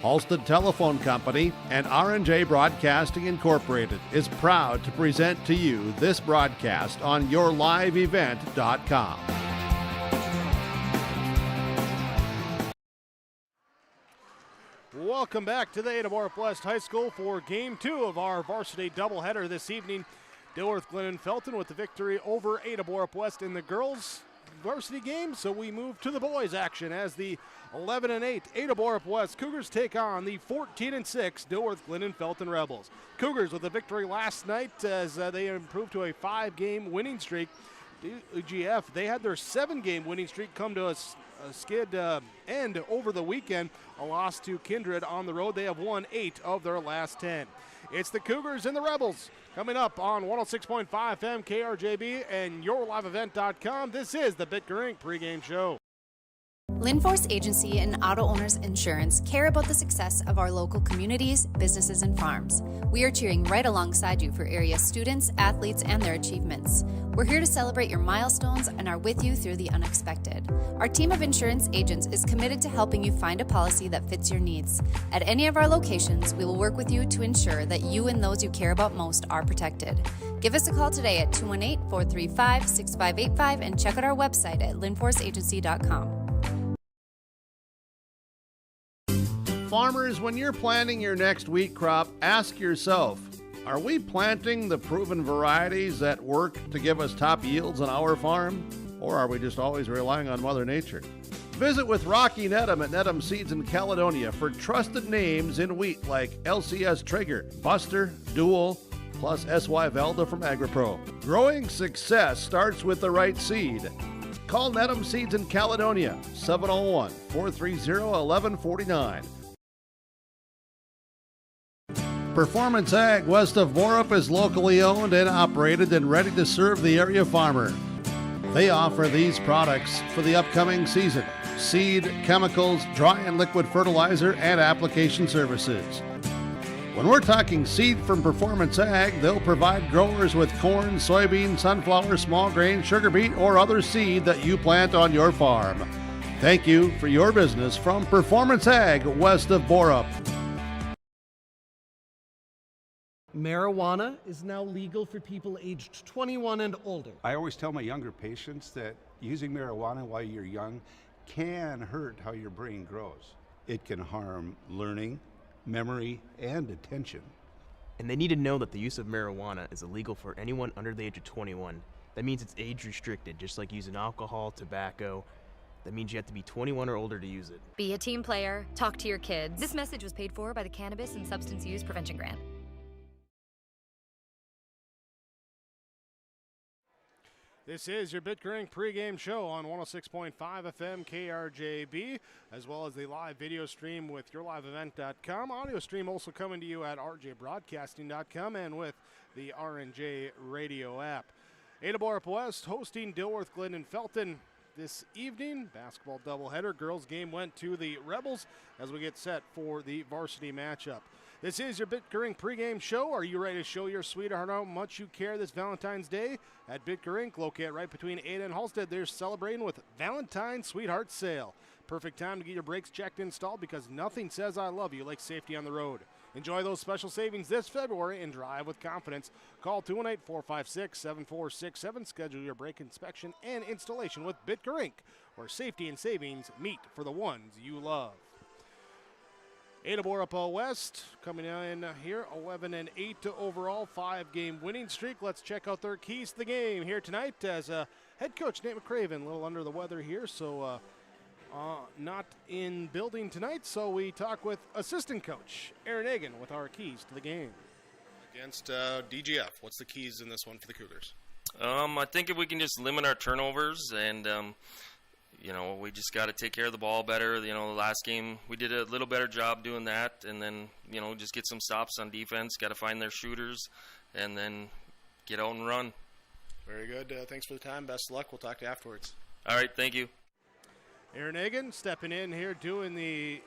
Halstead Telephone Company and R&J Broadcasting Incorporated is proud to present to you this broadcast on yourliveevent.com. Welcome back to the Ada-Borup-West High School for Game 2 of our varsity doubleheader this evening. Dilworth-Glyndon-Felton with the victory over Ada-Borup-West in the girls' varsity game. So we move to the boys' action as the 11-8 Ada-Borup-West Cougars take on the 14-6 Dilworth-Glyndon-Felton Rebels. Cougars with a victory last night as they improved to a 5-game winning streak. DGF, they had their 7-game winning streak come to a skid end over the weekend. A loss to Kindred on the road. They have won 8 of their last 10. It's the Cougars and the Rebels coming up on 106.5 FM KRJB and yourliveevent.com. This is the Bitger Inc. pregame show. Linforce Agency and Auto Owners Insurance care about the success of our local communities, businesses, and farms. We are cheering right alongside you for area students, athletes, and their achievements. We're here to celebrate your milestones and are with you through the unexpected. Our team of insurance agents is committed to helping you find a policy that fits your needs. At any of our locations, we will work with you to ensure that you and those you care about most are protected. Give us a call today at 218-435-6585 and check out our website at linforceagency.com. Farmers, when you're planting your next wheat crop, ask yourself, are we planting the proven varieties that work to give us top yields on our farm? Or are we just always relying on Mother Nature? Visit with Rocky Nedham at Nedham Seeds in Caledonia for trusted names in wheat like LCS Traeger, Buster, Dual, plus SY Velda from AgriPro. Growing success starts with the right seed. Call Nedham Seeds in Caledonia, 701-430-1149. Performance Ag west of Borup is locally owned and operated and ready to serve the area farmer. They offer these products for the upcoming season: seed, chemicals, dry and liquid fertilizer, and application services. When we're talking seed from Performance Ag, they'll provide growers with corn, soybean, sunflower, small grain, sugar beet, or other seed that you plant on your farm. Thank you for your business from Performance Ag west of Borup. Marijuana is now legal for people aged 21 and older. I always tell my younger patients that using marijuana while you're young can hurt how your brain grows. It can harm learning, memory, and attention. And they need to know that the use of marijuana is illegal for anyone under the age of 21. That means it's age restricted, just like using alcohol, tobacco. That means you have to be 21 or older to use it. Be a team player, talk to your kids. This message was paid for by the Cannabis and Substance Use Prevention Grant. This is your Bitger Inc. pregame show on 106.5 FM KRJB, as well as the live video stream with yourliveevent.com. Audio stream also coming to you at rjbroadcasting.com and with the R&J radio app. Ada-Borup-West hosting Dilworth-Glyndon-Felton this evening. Basketball doubleheader. Girls game went to the Rebels as we get set for the varsity matchup. This is your Bitger Inc. pregame show. Are you ready to show your sweetheart how much you care this Valentine's Day? At Bitger Inc., located right between Ada and Halstead, they're celebrating with Valentine's Sweetheart Sale. Perfect time to get your brakes checked and installed because nothing says I love you like safety on the road. Enjoy those special savings this February and drive with confidence. Call 218-456-7467. Schedule your brake inspection and installation with Bitger Inc., where safety and savings meet for the ones you love. Ada-Borup-West coming in here, 11-8 to overall, 5-game winning streak. Let's check out their keys to the game here tonight as head coach Nate McCraven, a little under the weather here, so not in building tonight. So we talk with assistant coach Aaron Egan with our keys to the game. Against DGF, what's the keys in this one for the Cougars? I think if we can just limit our turnovers and we just got to take care of the ball better. The last game we did a little better job doing that, and then, just get some stops on defense. Got to find their shooters, and then get out and run. Very good. Thanks for the time. Best of luck. We'll talk to you afterwards. All right, thank you. Aaron Egan stepping in here, doing the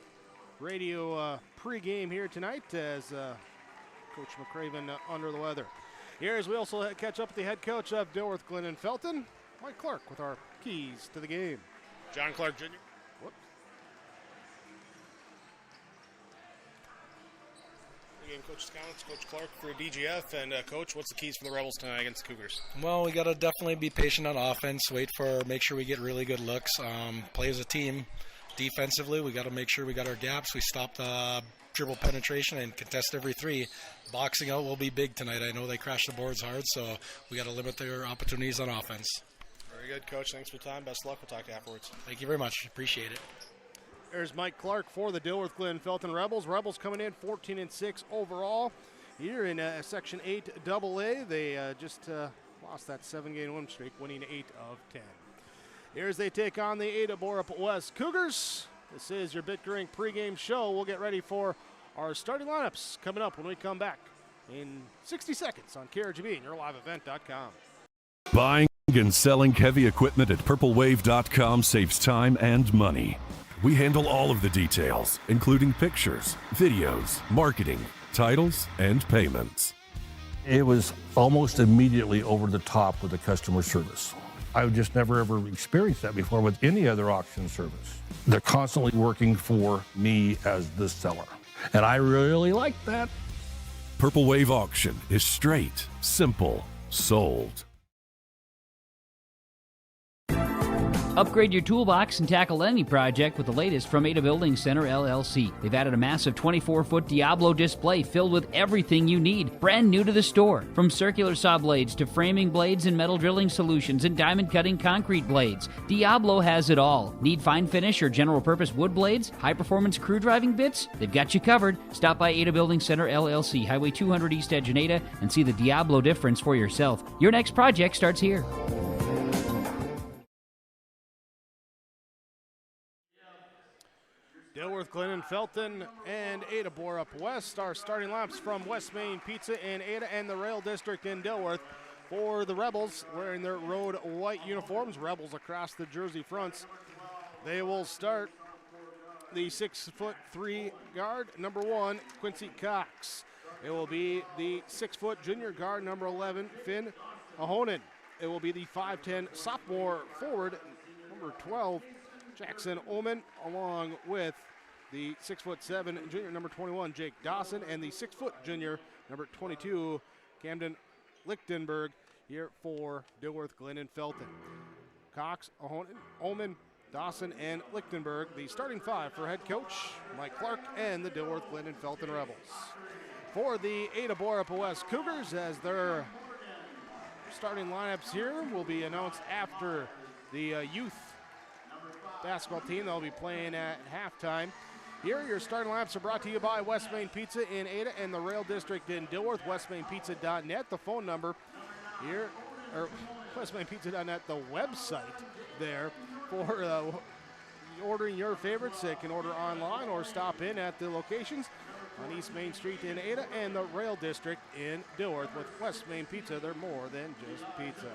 radio pregame here tonight as Coach McCraven under the weather. Here as we also catch up with the head coach of Dilworth-Glyndon-Felton, Mike Clark with our keys to the game. John Clark Jr. Whoops. Pregame coach's comments, Coach Clark for DGF. And, Coach, what's the keys for the Rebels tonight against the Cougars? Well, we got to definitely be patient on offense, make sure we get really good looks, play as a team. Defensively, we got to make sure we got our gaps. We stop the dribble penetration and contest every three. Boxing out will be big tonight. I know they crash the boards hard, so we got to limit their opportunities on offense. Very good, Coach. Thanks for your time. Best of luck. We'll talk to you afterwards. Thank you very much. Appreciate it. There's Mike Clark for the Dilworth-Glyndon-Felton Rebels. Rebels coming in 14-6 overall. Here in Section 8 AA, they just lost that 7-game win streak, winning 8 of 10. Here as they take on the Ada-Borup-West Cougars. This is your Bitcoin pregame show. We'll get ready for our starting lineups coming up when we come back in 60 seconds on KRGB and YourLiveEvent.com. Buying and selling heavy equipment at PurpleWave.com saves time and money. We handle all of the details, including pictures, videos, marketing, titles, and payments. It was almost immediately over the top with the customer service. I've just never ever experienced that before with any other auction service. They're constantly working for me as the seller. And I really like that. Purple Wave Auction is straight, simple, sold. Upgrade your toolbox and tackle any project with the latest from Ada Building Center, LLC. They've added a massive 24-foot Diablo display filled with everything you need, brand new to the store. From circular saw blades to framing blades and metal drilling solutions and diamond cutting concrete blades, Diablo has it all. Need fine finish or general purpose wood blades? High-performance crew driving bits? They've got you covered. Stop by Ada Building Center, LLC, Highway 200 East Edge in Ada, and see the Diablo difference for yourself. Your next project starts here. Dilworth-Glyndon-Felton and Ada-Borup-West. Our starting laps from West Main Pizza in Ada and the Rail District in Dilworth. For the Rebels, wearing their road white uniforms, Rebels across the jersey fronts. They will start the 6'3" guard, number 1, Quincy Cox. It will be the 6' junior guard, number 11, Finn Ahonen. It will be the 5'10" sophomore forward, number 12, Jackson Ullman, along with the 6'7" junior, number 21, Jake Dawson, and the 6' junior, number 22, Camden Lichtenberg, here for Dilworth-Glyndon-Felton. Cox, Ullman, Dawson, and Lichtenberg, the starting 5 for head coach Mike Clark and the Dilworth-Glyndon-Felton Rebels. For the Ada-Borup-West Cougars, as their starting lineups here will be announced after the youth basketball team. They'll be playing at halftime. Here, your starting lineups are brought to you by West Main Pizza in Ada and the Rail District in Dilworth. WestMainPizza.net, the phone number here, or WestMainPizza.net, the website there for ordering your favorites. They can order online or stop in at the locations on East Main Street in Ada and the Rail District in Dilworth. With West Main Pizza, they're more than just pizza.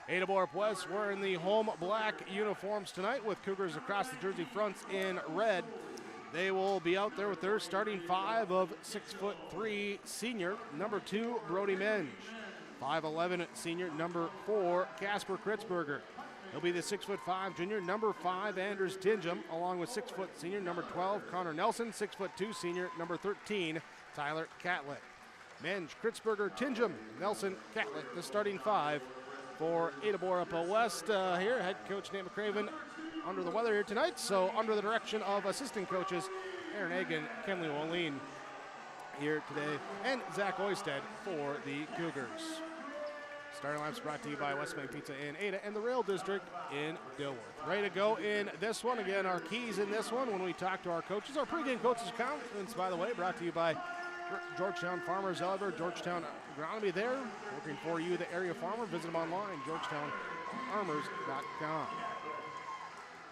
Ada-Borup-West wearing the home black uniforms tonight with Cougars across the jersey fronts in red. They will be out there with their starting 5 of 6'3" senior, number 2, Brody Menge. 5'11" senior, number 4, Casper Kritzberger. He'll be the 6'5" junior, number 5, Anders Tingham, along with 6' senior, number 12, Connor Nelson, 6'2" senior, number 13, Tyler Catlett. Menge, Kritzberger, Tingham, Nelson, Catlett, the starting 5 for Ada-Borup-West. Here, head coach Nate McCraven under the weather here tonight, so under the direction of assistant coaches Aaron Hagan, Kenley Moline here today, and Zach Oisted for the Cougars. Starting lineups brought to you by West Main Pizza in Ada and the Rail District in Dilworth. Ready to go in this one. Again, our keys in this one when we talk to our coaches. Our pregame coaches conference, by the way, brought to you by Georgetown Farmers Elevator, Georgetown Agronomy there. Working for you, the area farmer. Visit them online, georgetownfarmers.com.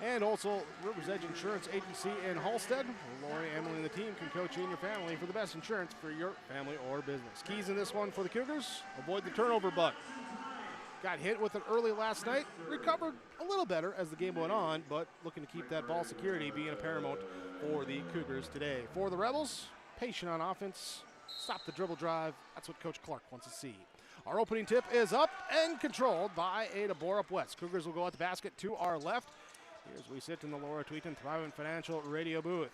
And also Rivers Edge Insurance Agency in Halstead. Lori, Emily, and the team can coach you and your family for the best insurance for your family or business. Keys in this one for the Cougars: avoid the turnover bug. Got hit with it early last night, recovered a little better as the game went on, but looking to keep that ball security being a paramount for the Cougars today. For the Rebels, patient on offense, stop the dribble drive. That's what Coach Clark wants to see. Our opening tip is up and controlled by Ada-Borup-West. Cougars will go at the basket to our left. Here's we sit in the Laura Tweeton Thrivent Financial Radio booth.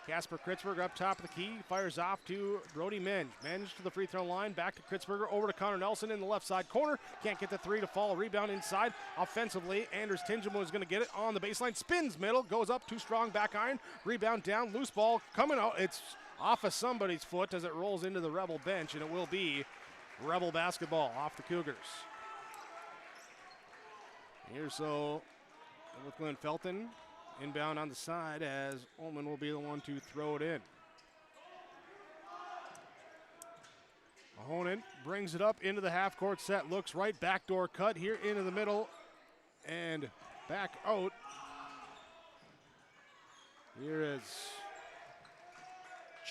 Casper Kritzberger up top of the key, fires off to Brody Menge. Menge to the free throw line, back to Kritzberger, over to Connor Nelson in the left side corner. Can't get the three to fall. Rebound inside. Offensively, Anders Tinjamo is going to get it on the baseline. Spins middle, goes up, too strong, back iron. Rebound down, loose ball coming out. It's off of somebody's foot as it rolls into the Rebel bench, and it will be Rebel basketball off the Cougars. Here's so Dilworth-Glyndon-Felton. Inbound on the side as Ullman will be the one to throw it in. Mahonen brings it up into the half-court set. Looks right, backdoor cut here into the middle and back out. Here is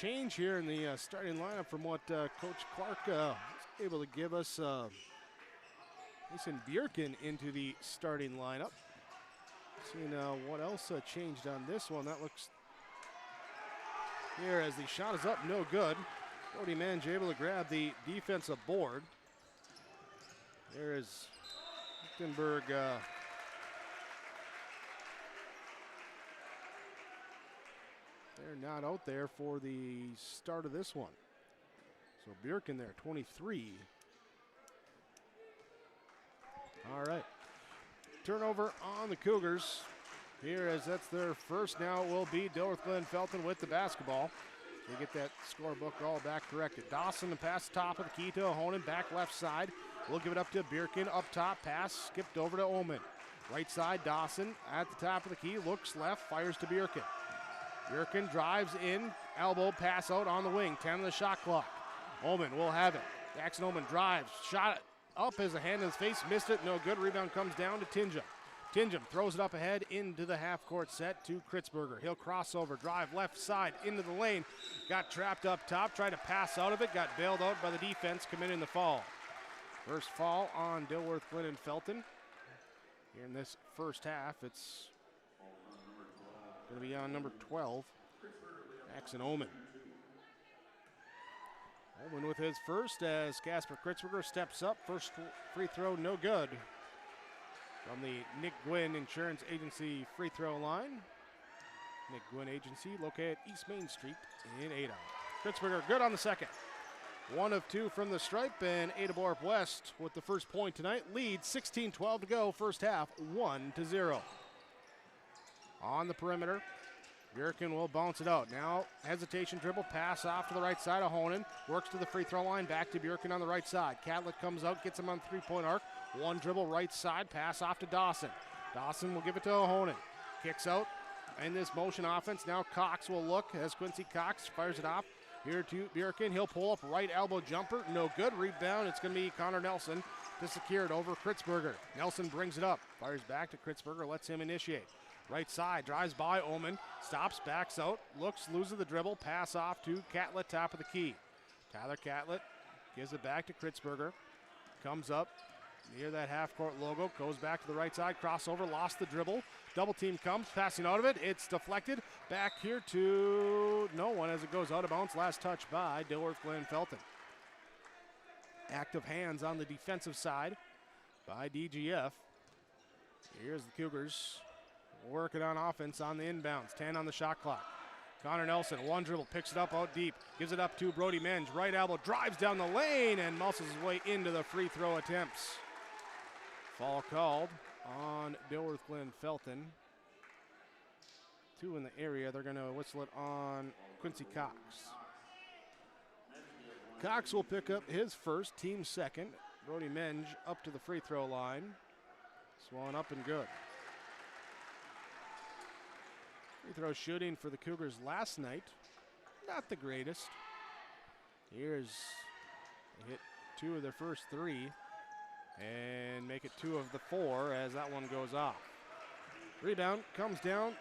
change here in the starting lineup from what Coach Clark was able to give us. Mason Bjerken into the starting lineup. Seeing what else changed on this one. That looks here as the shot is up, no good. Brody Menge able to grab the defensive board. There is Lichtenberg. They're not out there for the start of this one. So Bjerken there, 23. All right. Turnover on the Cougars. Here as that's their first now will be Dilworth-Glyndon-Felton with the basketball. So we get that scorebook all back corrected. Dawson to pass top of the key to Ahonen, back left side. We'll give it up to Bjerken, up top, pass skipped over to Ullman. Right side, Dawson at the top of the key, looks left, fires to Bjerken. Bjerken drives in, elbow pass out on the wing, 10 on the shot clock. Ullman will have it. Jackson Ullman drives, shot it. Up as a hand in his face, missed it, no good. Rebound comes down to Tinjam. Tinjam throws it up ahead into the half-court set to Kritzberger. He'll cross over, drive left side into the lane. Got trapped up top, tried to pass out of it, got bailed out by the defense, committing the foul. First foul on Dilworth-Glyndon-Felton. Here in this first half, it's going to be on number 12, Jackson Ullman. Ullman with his first as Casper Kritzberger steps up. First free throw, no good. From the Nick Gwynn Insurance Agency free throw line. Nick Gwynn Agency located East Main Street in Ada. Kritzberger good on the second. 1 of 2 from the stripe, and Ada-Borup-West with the first point tonight. Lead 16-12 to go, first half, 1-0. On the perimeter, Bjerken will bounce it out. Now, hesitation dribble, pass off to the right side of Honan. Works to the free throw line, back to Bjerken on the right side. Catlett comes out, gets him on the three-point arc. One dribble right side, pass off to Dawson. Dawson will give it to Honan. Kicks out in this motion offense. Now Cox will look as Quincy Cox fires it off. Here to Bjerken, he'll pull up right elbow jumper, no good. Rebound, it's going to be Connor Nelson to secure it over Kritzberger. Nelson brings it up, fires back to Kritzberger, lets him initiate. Right side, drives by Ullman, stops, backs out, looks, loses the dribble, pass off to Catlett, top of the key. Tyler Catlett gives it back to Kritzberger, comes up near that half-court logo, goes back to the right side, crossover, lost the dribble. Double team comes, passing out of it, it's deflected. Back here to no one as it goes out of bounds. Last touch by Dilworth-Glyndon-Felton. Active hands on the defensive side by DGF. Here's the Cougars working on offense on the inbounds. 10 on the shot clock. Connor Nelson, one dribble, picks it up out deep, gives it up to Brody Menge. Right elbow, drives down the lane and muscles his way into the free throw attempts. Foul called on Dilworth-Glyndon-Felton. 2 in the area. They're going to whistle it on Quincy Cox. Cox will pick up his first, team second. Brody Menge up to the free throw line. Swan up and good. Free throw shooting for the Cougars last night, not the greatest. Here's they hit 2 of their first 3 and make it 2 of the 4 as that one goes off. Rebound comes down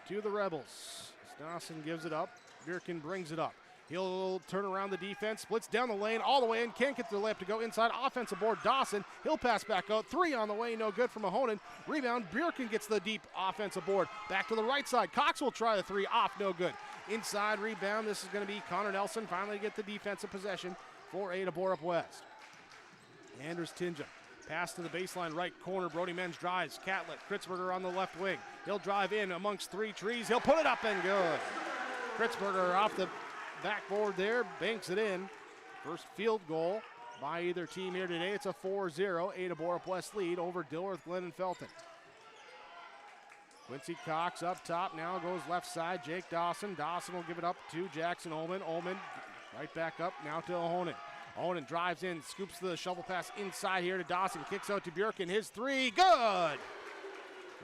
to the Rebels. Dawson gives it up. Bjerken brings it up. He'll turn around the defense, splits down the lane all the way in, can't get to the layup to go inside. Offensive board, Dawson. He'll pass back out. 3 on the way, no good from Mahonen. Rebound, Bjerken gets the deep offensive board. Back to the right side. Cox will try the 3, off, no good. Inside rebound, this is going to be Connor Nelson. Finally get the defensive possession for Ada-Borup-West. Anders Tinja. Pass to the baseline right corner. Brody Mensch drives. Catlett. Kritzberger on the left wing. He'll drive in amongst 3 trees. He'll put it up and good. Kritzberger off the backboard there. Banks it in. First field goal by either team here today. It's a 4-0 Ada-Borup-West lead over Dilworth-Glyndon-Felton. Quincy Cox up top now goes left side. Jake Dawson. Dawson will give it up to Jackson Ullman. Ullman right back up now to Ahonen. Ahonen drives in, scoops the shovel pass inside here to Dawson. Kicks out to Bjorken. His 3, good!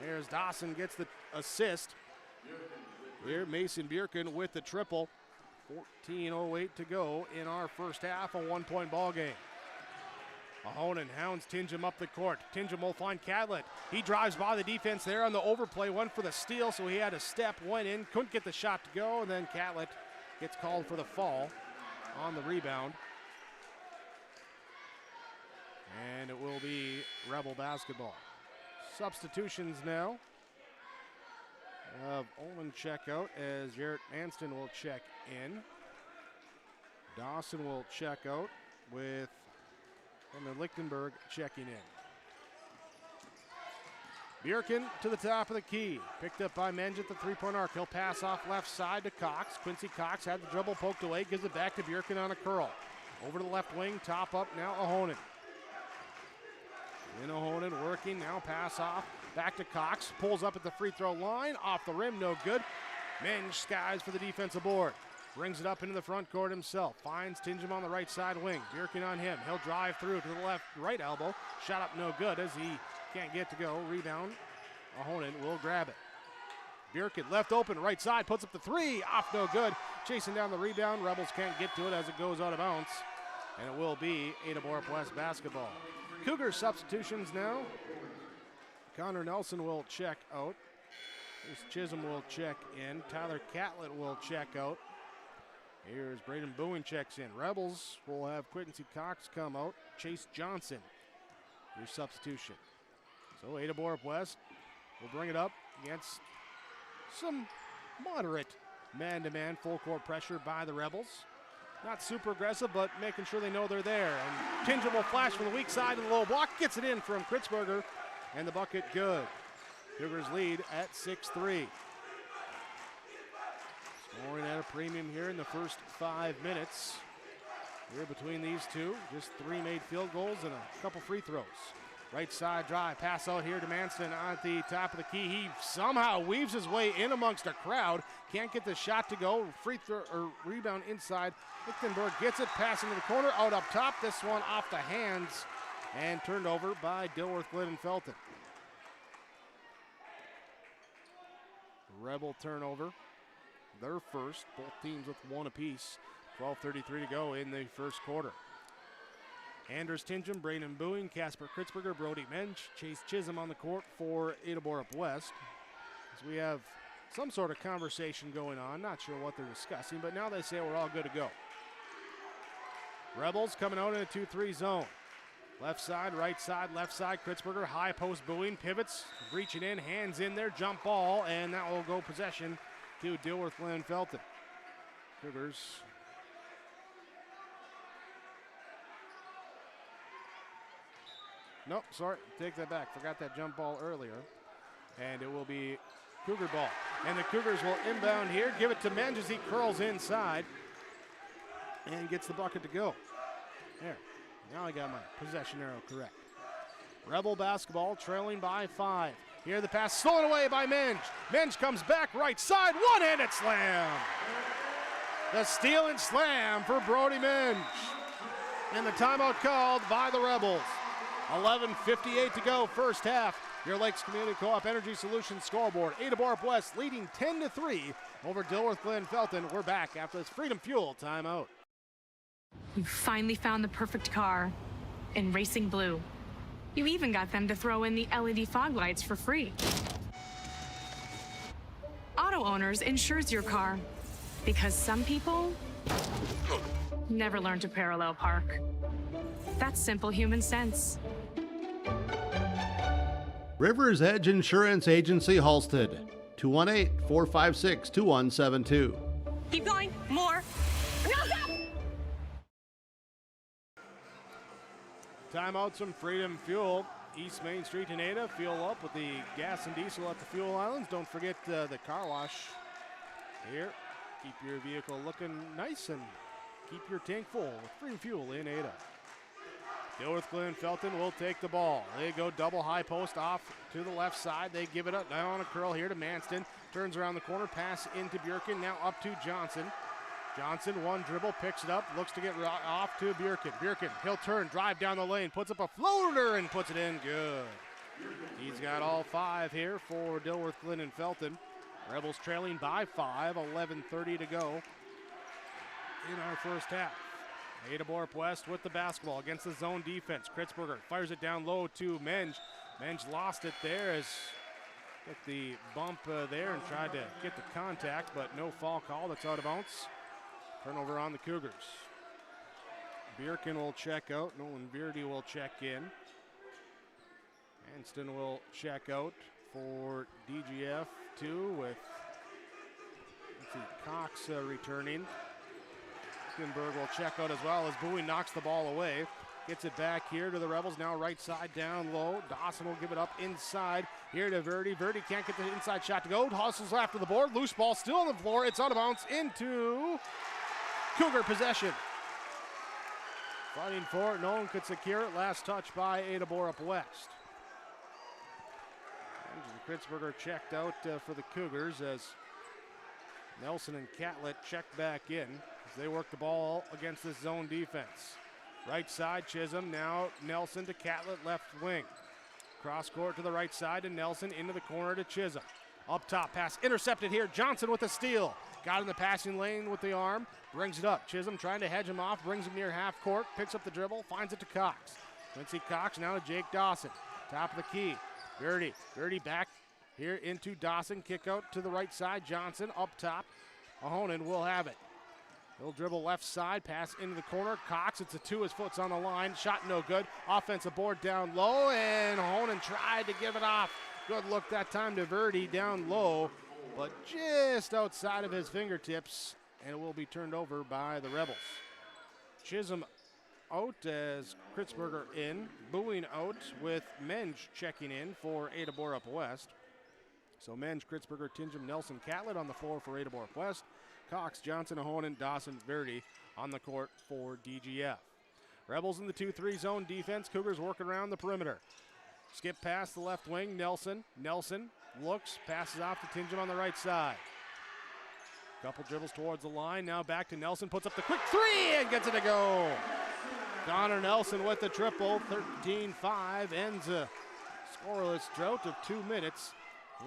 There's Dawson, gets the assist. Here, Mason Bjorken with the triple. 14:08 to go in our first half, a 1-point ball game. Ahonen hounds Tinjum up the court. Tinjum will find Catlett. He drives by the defense there on the overplay, went for the steal, so he had a step, went in, couldn't get the shot to go, and then Catlett gets called for the fall on the rebound. And it will be Rebel basketball. Substitutions now. Ullman check out as Jarrett Anston will check in. Dawson will check out with Emma Lichtenberg checking in. Bjorken to the top of the key. Picked up by Menj at the 3-point arc. He'll pass off left side to Cox. Quincy Cox had the dribble poked away. Gives it back to Bjorken on a curl. Over to the left wing. Top up now Ahonen. In Ahonen working. Now pass off. Back to Cox. Pulls up at the free throw line. Off the rim. No good. Menj skies for the defensive board. Brings it up into the front court himself. Finds Tinjum on the right side wing. Bjorken on him. He'll drive through to the right elbow. Shot up no good as he can't get to go. Rebound. Ahonen will grab it. Bjorken left open right side. Puts up the 3. Off no good. Chasing down the rebound. Rebels can't get to it as it goes out of bounds. And it will be Ada-Borup-West basketball. Cougars substitutions now. Connor Nelson will check out. Bruce Chisholm will check in. Tyler Catlett will check out. Here's Braden Bowen checks in. Rebels will have Quincy Cox come out. Chase Johnson, your substitution. So Ada-Borup-West will bring it up against some moderate man-to-man full court pressure by the Rebels. Not super aggressive, but making sure they know they're there. And Tinjum will flash from the weak side of the low block. Gets it in from Kritzberger, and the bucket good. Cougars lead at 6-3. Scoring at a premium here in the first 5 minutes. Here between these two, just 3 made field goals and a couple free throws. Right side drive, pass out here to Manston at the top of the key. He somehow weaves his way in amongst a crowd. Can't get the shot to go. Free throw or rebound inside. Lichtenberg gets it, passing to the corner, out up top. This one off the hands and turned over by Dilworth-Glyndon-Felton. Rebel turnover. Their first, both teams with 1 apiece. 12:33 to go in the first quarter. Anders Tinjum, Braden Bowen, Casper Kritzberger, Brody Mensch, Chase Chisholm on the court for Ada-Borup-West. As we have some sort of conversation going on, not sure what they're discussing, but now they say we're all good to go. Rebels coming out in a 2-3 zone. Left side, left side, Kritzberger, high post Bowen, pivots, reaching in, hands in there, jump ball, and that will go possession to Dilworth-Glyndon-Felton. Cougars nope, sorry, take that back. Forgot that jump ball earlier. And it will be Cougar ball. And the Cougars will inbound here, give it to Menj as he curls inside and gets the bucket to go. There, now I got my possession arrow correct. Rebel basketball trailing by 5. Here the pass stolen away by Menj. Menj comes back right side, one-handed slam. The steal and slam for Brody Menj. And the timeout called by the Rebels. 11:58 to go, first half. Your Lakes Community Co-op Energy Solutions scoreboard. Ada-Borup-West leading 10-3 over Dilworth-Glyndon-Felton. We're back after this Freedom Fuel timeout. You finally found the perfect car in racing blue. You even got them to throw in the LED fog lights for free. Auto Owners insures your car because some people never learn to parallel park. That's simple human sense. Rivers Edge Insurance Agency, Halstead, 218-456-2172. Keep going, more. No, stop! timeouts from Freedom Fuel. East Main Street in Ada. Fuel up with the gas and diesel at the Fuel Islands. Don't forget the car wash here. Keep your vehicle looking nice and keep your tank full with Freedom Fuel in Ada. Dilworth-Glyndon-Felton will take the ball. They go double high post off to the left side. They give it up now on a curl here to Manston. Turns around the corner, pass into Bjerken. Now up to Johnson. Johnson, one dribble, picks it up, looks to get off to Bjerken. Bjerken, he'll turn, drive down the lane, puts up a floater and puts it in good. He's got all 5 here for Dilworth-Glyndon-Felton. Rebels trailing by 5, 11:30 to go in our first half. Ada-Borup-West with the basketball against the zone defense. Kritzberger fires it down low to Menge. Menge lost it there as took the bump there and tried to get the contact, but no foul call. That's out of bounds. Turnover on the Cougars. Bjerken will check out. Nolan Beardy will check in. Anston will check out for DGF 2 with, let's see, Cox returning. Skinberg will check out as well as Bowie knocks the ball away. Gets it back here to the Rebels, now right side down low. Dawson will give it up inside here to Verdi. Verdi can't get the inside shot to go. Hustles after the board. Loose ball still on the floor. It's out of bounds into Cougar possession. Fighting for it. No one could secure it. Last touch by Ada-Borup-West. Kritzberger checked out for the Cougars as Nelson and Catlett checked back in as they work the ball against this zone defense. Right side, Chisholm, now Nelson to Catlett, left wing. Cross court to the right side to Nelson, into the corner to Chisholm. Up top, pass intercepted here. Johnson with the steal. Got in the passing lane with the arm, brings it up. Chisholm trying to hedge him off, brings him near half court, picks up the dribble, finds it to Cox. Quincy Cox now to Jake Dawson. Top of the key. Verdi back here into Dawson. Kick out to the right side. Johnson up top. Ahonen will have it. He'll dribble left side, pass into the corner. Cox, it's a 2, his foot's on the line. Shot no good. Offensive board down low, and Ahonen tried to give it off. Good look that time to Verdi down low, but just outside of his fingertips, and it will be turned over by the Rebels. Chisholm out as Kritzberger in. Booing out with Menge checking in for Ada-Borup-West. So Menge, Kritzberger, Tingham, Nelson, Catlett on the floor for Ada-Borup-West. Cox, Johnson, Ahonen, Dawson, Verdi on the court for DGF. Rebels in the 2-3 zone defense. Cougars working around the perimeter. Skip past the left wing, Nelson. Nelson looks, passes off to Tingham on the right side. Couple dribbles towards the line. Now back to Nelson, puts up the quick 3 and gets it to go. Connor Nelson with the triple, 13-5, ends a scoreless drought of 2 minutes.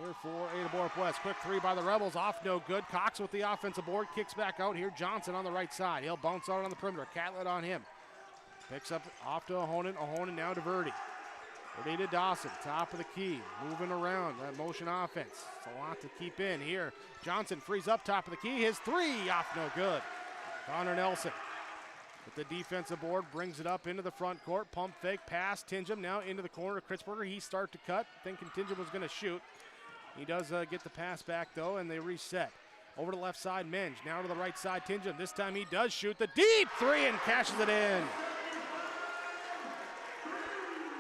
Here for Ada-Borup-West. Quick 3 by the Rebels, off no good. Cox with the offensive board, kicks back out here. Johnson on the right side. He'll bounce out on the perimeter. Catlett on him. Picks up off to Ahonen. Ahonen now to Verdi. Verdi to Dawson, top of the key. Moving around, that motion offense. It's a lot to keep in here. Johnson frees up top of the key. His 3 off no good. Connor Nelson with the defensive board, brings it up into the front court. Pump fake, pass. Tingham now into the corner. Kritzberger, he start to cut. Thinking Tingham was going to shoot. He does get the pass back, though, and they reset. Over to the left side, Menge. Now to the right side, Tingham. This time he does shoot the deep 3 and cashes it in.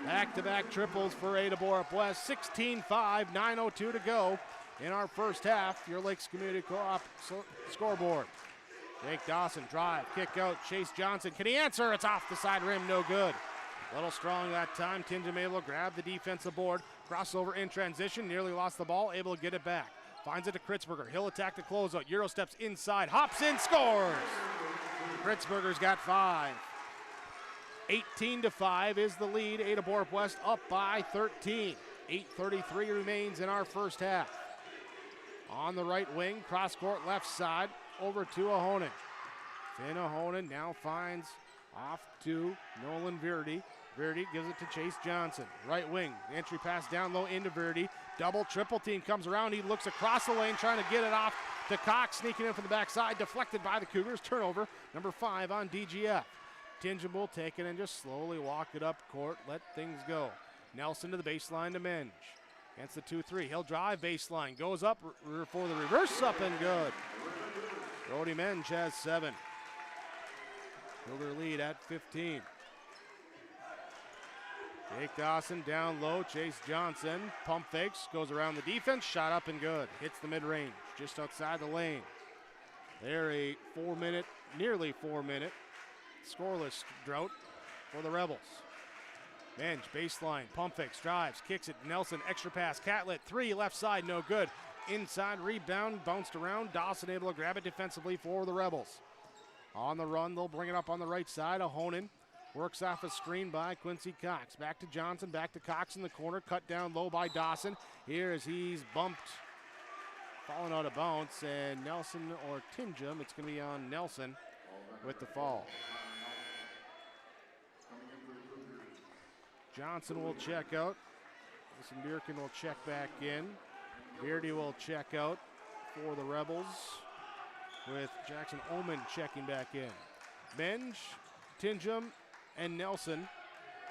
Back-to-back triples for Ada-Borup-West. 16-5, 9:02 to go in our first half. Your Lakes Community Co-op scoreboard. Jake Dawson, drive, kick out, Chase Johnson. Can he answer? It's off the side rim, no good. A little strong that time. Tingham able to grab the defensive board. Crossover in transition, nearly lost the ball, able to get it back. Finds it to Kritzberger. He'll attack the closeout. Euro steps inside, hops in, scores! Kritzberger's got 5. 18-5 is the lead. Ada-Borup-West up by 13. 8:33 remains in our first half. On the right wing, cross court left side, over to Ahonen. Finn Ahonen now finds off to Nolan Verdi. Verdi gives it to Chase Johnson. Right wing, entry pass down low into Verdi. Double, triple team comes around. He looks across the lane, trying to get it off to Cox, sneaking in from the backside. Deflected by the Cougars. Turnover, number 5 on DGF. Tingham will take it and just slowly walk it up court, let things go. Nelson to the baseline to Menge. Against the 2-3, he'll drive baseline, goes up for the reverse, up and good. Brody Menge has 7. Cougar lead at 15. Jake Dawson down low, Chase Johnson, pump fakes, goes around the defense, shot up and good. Hits the mid-range, just outside the lane. They're a nearly 4-minute scoreless drought for the Rebels. Bench, baseline, pump fakes, drives, kicks it, Nelson, extra pass, Catlett, 3, left side, no good. Inside rebound, bounced around, Dawson able to grab it defensively for the Rebels. On the run, they'll bring it up on the right side, Ahonen. Works off a screen by Quincy Cox. Back to Johnson, back to Cox in the corner. Cut down low by Dawson. Here as he's bumped, falling out of bounds. And Nelson or Tinjum, it's going to be on Nelson with the fall. Johnson will check out. Listen, Bjerken will check back in. Beardy will check out for the Rebels with Jackson Oman checking back in. Benj, Tinjum, and Nelson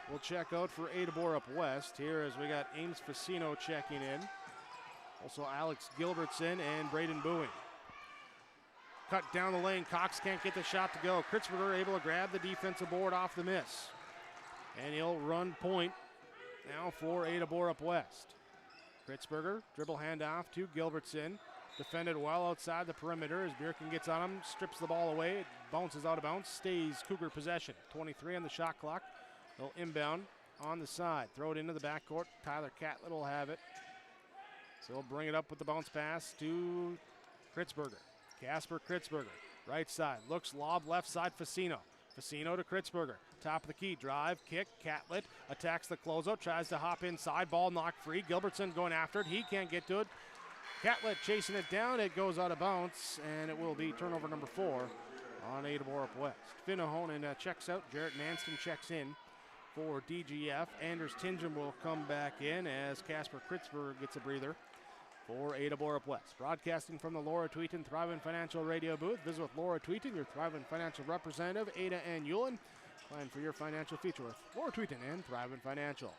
will check out for Ada-Borup-West here as we got Ames Facino checking in. Also Alex Gilbertson and Braden Bowie. Cut down the lane, Cox can't get the shot to go. Kritzberger able to grab the defensive board off the miss. And he'll run point now for Ada-Borup-West. Kritzberger, dribble handoff to Gilbertson. Defended well outside the perimeter as Bjerken gets on him, strips the ball away, it bounces out of bounds, stays Cougar possession. 23 on the shot clock. They'll inbound on the side, throw it into the backcourt. Tyler Catlett will have it. So he'll bring it up with the bounce pass to Kritzberger. Casper Kritzberger, right side, looks lob left side, Facino. Facino to Kritzberger, top of the key, drive, kick, Catlett attacks the closeout, tries to hop inside, ball knocked free. Gilbertson going after it, he can't get to it. Catlett chasing it down, it goes out of bounds, and it will be turnover number 4 on Ada-Borup-West. Finn Ahonen checks out, Jarrett Manston checks in for DGF. Anders Tinjum will come back in as Casper Kritzberger gets a breather for Ada-Borup-West. Broadcasting from the Laura Tweeton Thrivent Financial Radio booth. Visit with Laura Tweeton, your Thrivent Financial representative, Ada and Hewlin. Plan for your financial future with Laura Tweeton and Thrivent Financial.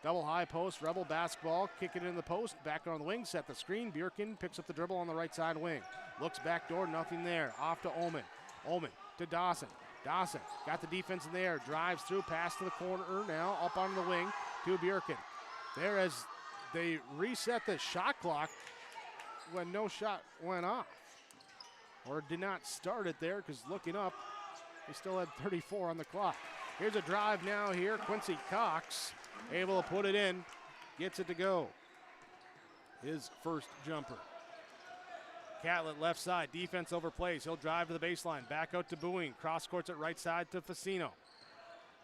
Double high post, Rebel basketball, kick it in the post, back on the wing, set the screen. Bjerken picks up the dribble on the right side wing. Looks back door, nothing there. Off to Oman. Oman to Dawson. Dawson got the defense in the air, drives through, pass to the corner now, up onto the wing to Bjerken. There as they reset the shot clock when no shot went off. Or did not start it there because looking up, they still had 34 on the clock. Here's a drive now here, Quincy Cox. Able to put it in, gets it to go. His first jumper. Catlett left side, defense overplays. He'll drive to the baseline, back out to Boeing. Cross courts it right side to Facino.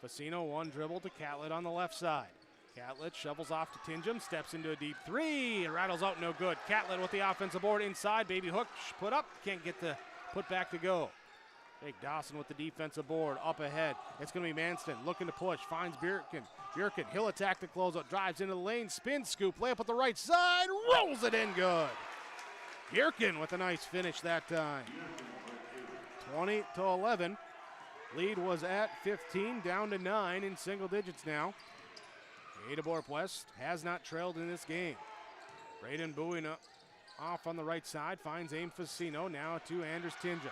Facino one dribble to Catlett on the left side. Catlett shovels off to Tinjum, steps into a deep 3. It rattles out, no good. Catlett with the offensive board inside, baby hook, put up, can't get the put back to go. Jake Dawson with the defensive board up ahead. It's going to be Manston looking to push, finds Bjerken. Bjerken, he'll attack the closeout, drives into the lane, spin scoop, layup at the right side, rolls it in good. Bjerken with a nice finish that time. 20-11. Lead was at 15, down to 9 in single digits now. Ada-Borup-West has not trailed in this game. Braden Bowie off on the right side, finds Aim Facino, now to Anders Tinjum.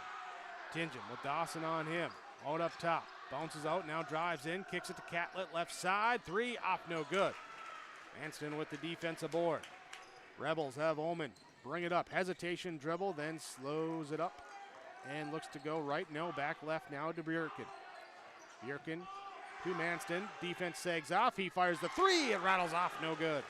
Tinjum with Dawson on him, out up top, bounces out, now drives in, kicks it to Catlett, left side, 3, off, no good. Manston with the defensive board. Rebels have Oman bring it up, hesitation dribble, then slows it up and looks to go right, no, back left now to Bjerken. Bjerken to Manston, defense sags off, he fires the 3, it rattles off, no good.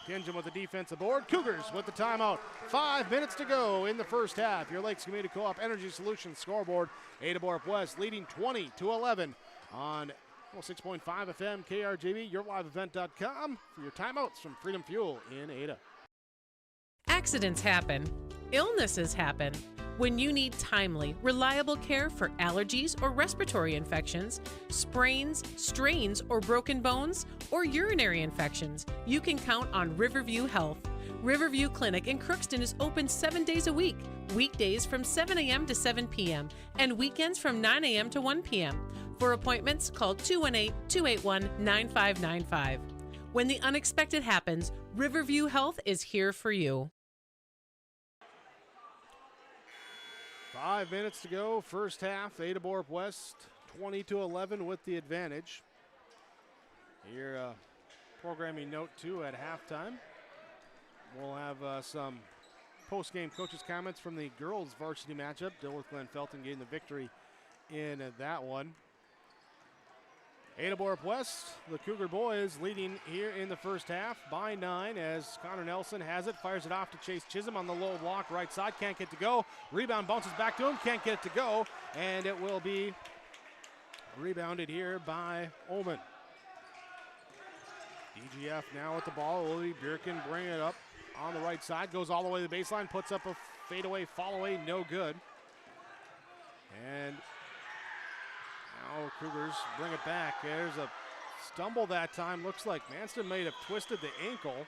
Tinjum with the defensive board. Cougars with the timeout. 5 minutes to go in the first half. Your Lakes Community Co-op Energy Solutions scoreboard. Ada-Borup-West leading 20-11 on 106.5 FM KRJB. YourLiveEvent.com for your timeouts from Freedom Fuel in Ada. Accidents happen. Illnesses happen. When you need timely, reliable care for allergies or respiratory infections, sprains, strains, or broken bones, or urinary infections, you can count on Riverview Health. Riverview Clinic in Crookston is open 7 days a week, weekdays from 7 a.m. to 7 p.m., and weekends from 9 a.m. to 1 p.m. For appointments, call 218-281-9595. When the unexpected happens, Riverview Health is here for you. 5 minutes to go, first half. Ada-Borup-West 20-11 with the advantage. Here, programming note, too, at halftime. We'll have some post-game coaches' comments from the girls' varsity matchup. Dilworth-Glyndon-Felton getting the victory in that one. Ada-Borup-West, the Cougar boys, leading here in the first half by 9 as Connor Nelson has it, fires it off to Chase Chisholm on the low block, right side, can't get to go. Rebound bounces back to him, can't get it to go, and it will be rebounded here by Ullman. DGF now with the ball. Willie Bierkin bringing it up on the right side, goes all the way to the baseline, puts up a fadeaway, fall away, no good. And now Cougars bring it back. There's a stumble that time. Looks like Manston might have twisted the ankle.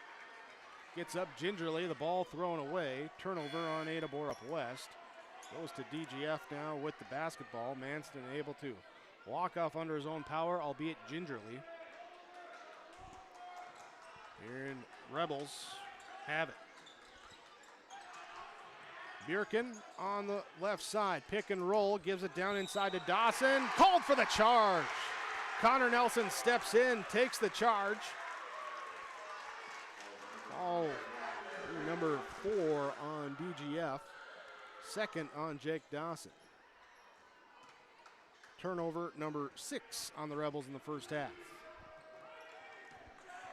Gets up gingerly, the ball thrown away. Turnover on Ada-Borup-West. Goes to DGF now with the basketball. Manston able to walk off under his own power, albeit gingerly. Here in Rebels have it. Bierkin on the left side, pick and roll, gives it down inside to Dawson, called for the charge. Connor Nelson steps in, takes the charge. Foul number 4 on DGF, second on Jake Dawson. Turnover number 6 on the Rebels in the first half.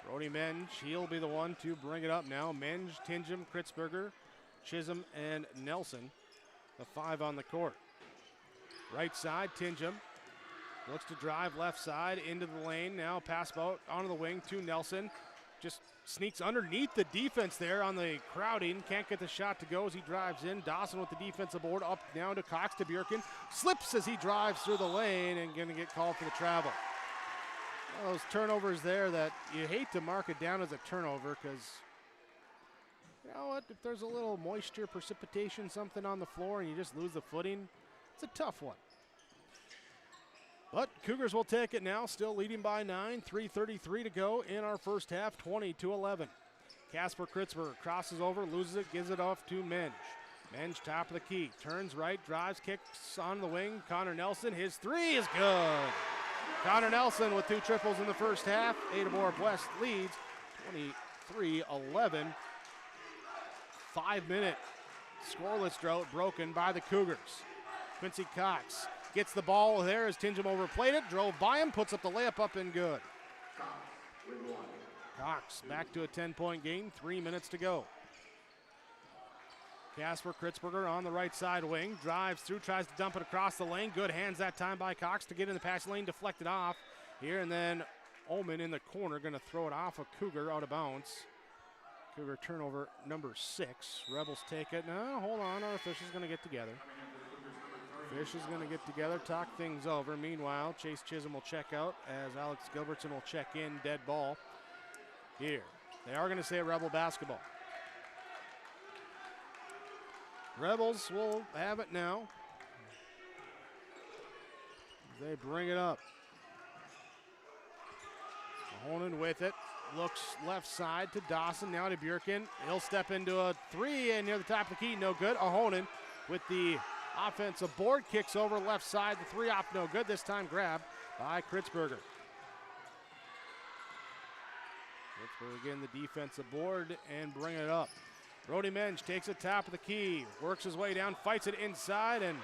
Brody Menge, he'll be the one to bring it up now. Menge, Tingham, Kritzberger, Chisholm, and Nelson, the 5 on the court. Right side, Tingham looks to drive left side into the lane. Now pass out onto the wing to Nelson. Just sneaks underneath the defense there on the crowding. Can't get the shot to go as he drives in. Dawson with the defensive board up down to Cox to Bierkin. Slips as he drives through the lane and going to get called for the travel. One of those turnovers there that you hate to mark it down as a turnover because, you know what, if there's a little moisture, precipitation, something on the floor and you just lose the footing, it's a tough one. But Cougars will take it now, still leading by 9, 3:33 to go in our first half, 20-11. Casper Kritzberger crosses over, loses it, gives it off to Menge. Menge top of the key, turns right, drives, kicks on the wing. Connor Nelson, his 3 is good. Connor Nelson with 2 triples in the first half. Ada-Borup-West leads 23-11. 5-minute scoreless drought broken by the Cougars. Quincy Cox gets the ball there as Tingham overplayed it, drove by him, puts up the layup up and good. Cox back to a 10-point game, 3 minutes to go. Casper Kritzberger on the right side wing, drives through, tries to dump it across the lane. Good hands that time by Cox to get in the pass lane, deflected off here, and then Ullman in the corner going to throw it off a Cougar out of bounds. Cougar turnover number 6. Rebels take it. No, hold on, our officials going to get together. Fish is going to get together, talk things over. Meanwhile, Chase Chisholm will check out as Alex Gilbertson will check in, dead ball. Here, they are going to say Rebel basketball. Rebels will have it now. They bring it up. Ahonen with it. Looks left side to Dawson, now to Bierkin. He'll step into a 3 and near the top of the key, no good. Ahonen with the offensive board, kicks over left side. The 3 off, no good. This time grabbed by Kritzberger. Kritzberger again, the defensive board and bring it up. Brody Menge takes it top of the key, works his way down, fights it inside, and